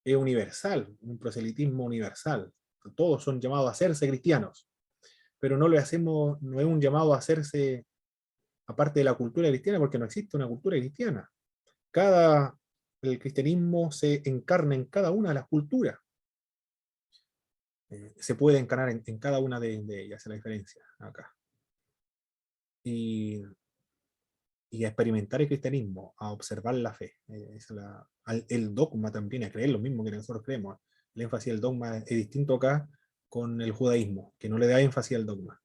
es universal, un proselitismo universal. Todos son llamados a hacerse cristianos, pero no le hacemos, no es un llamado a hacerse aparte de la cultura cristiana, porque no existe una cultura cristiana. El cristianismo se encarna en cada una de las culturas. Se puede encarnar en cada una de ellas, es la diferencia acá. Y y a experimentar el cristianismo, a observar la fe. El dogma también, a creer lo mismo que nosotros creemos. El énfasis del dogma es distinto acá con el judaísmo, que no le da énfasis al dogma.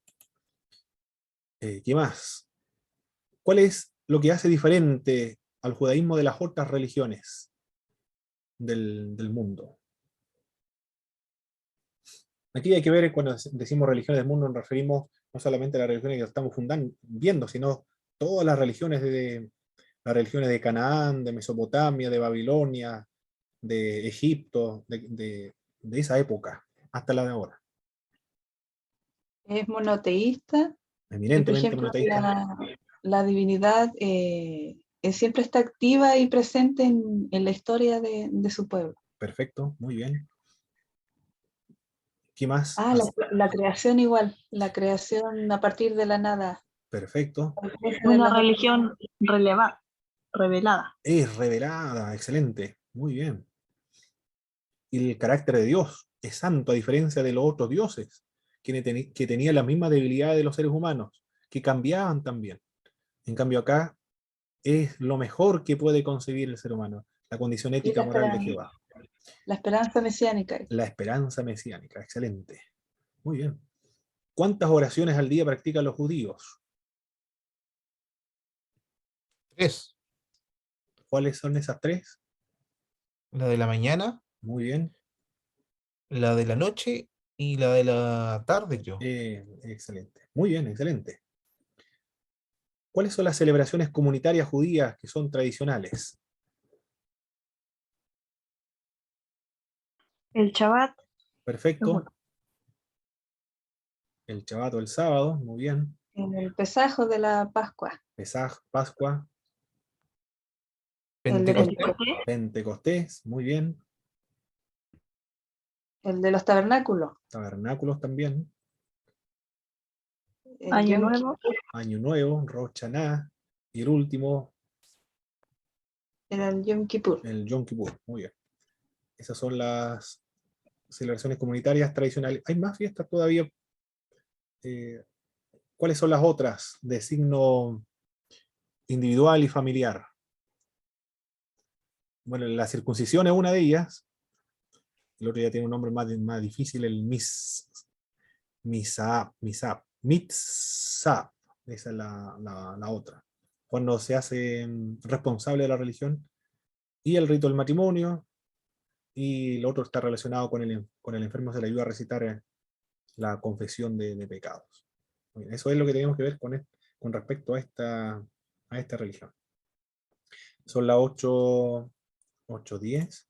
¿Qué más? ¿Cuál es lo que hace diferente al judaísmo de las otras religiones del mundo? Aquí hay que ver, cuando decimos religiones del mundo, nos referimos no solamente a las religiones que estamos viendo, sino todas las religiones de Canaán, de Mesopotamia, de Babilonia, de Egipto, de esa época, hasta la de ahora.
Es monoteísta y, por
Eminentemente
ejemplo,
monoteísta.
la divinidad siempre está activa y presente en la historia de su pueblo.
Perfecto, muy bien. ¿Qué más?
Ah, la creación igual, la creación a partir de la nada.
Perfecto.
Una religión revelada.
Es revelada, excelente, muy bien. Y el carácter de Dios es santo, a diferencia de los otros dioses, que tenían las mismas debilidades de los seres humanos, que cambiaban también. En cambio acá es lo mejor que puede concebir el ser humano, la condición
Y
ética moral de Jehová.
la esperanza mesiánica.
La esperanza mesiánica, excelente. Muy bien. ¿Cuántas oraciones al día practican los judíos?
3.
¿Cuáles son esas 3?
La de la mañana,
Muy bien.
la de la noche y la de la tarde, creo.
Excelente. Muy bien, excelente. ¿Cuáles son las celebraciones comunitarias judías que son tradicionales?
El Shabbat.
Perfecto. El Shabbat o el sábado, muy bien.
En el pesajo de la Pascua.
Pesaj, Pascua,
El de
Pentecostés.
Pentecostés, muy bien.
El de los tabernáculos.
Tabernáculos también.
El
Año
Yom
Nuevo.
Año Nuevo, Rosh Hashanah. Y el último,
Era el Yom Kippur.
el Yom Kippur. Muy bien. Esas son las celebraciones comunitarias tradicionales. ¿Hay más fiestas todavía? ¿Cuáles son las otras de signo individual y familiar? Bueno, la circuncisión es una de ellas. El otro ya tiene un nombre más difícil, el Mitzap. Esa es la otra. Cuando se hace responsable de la religión. Y el rito del matrimonio. Y lo otro está relacionado con el enfermo, se le ayuda a recitar la confesión de pecados. Eso es lo que tenemos que ver con respecto a esta religión. Son las 8:10.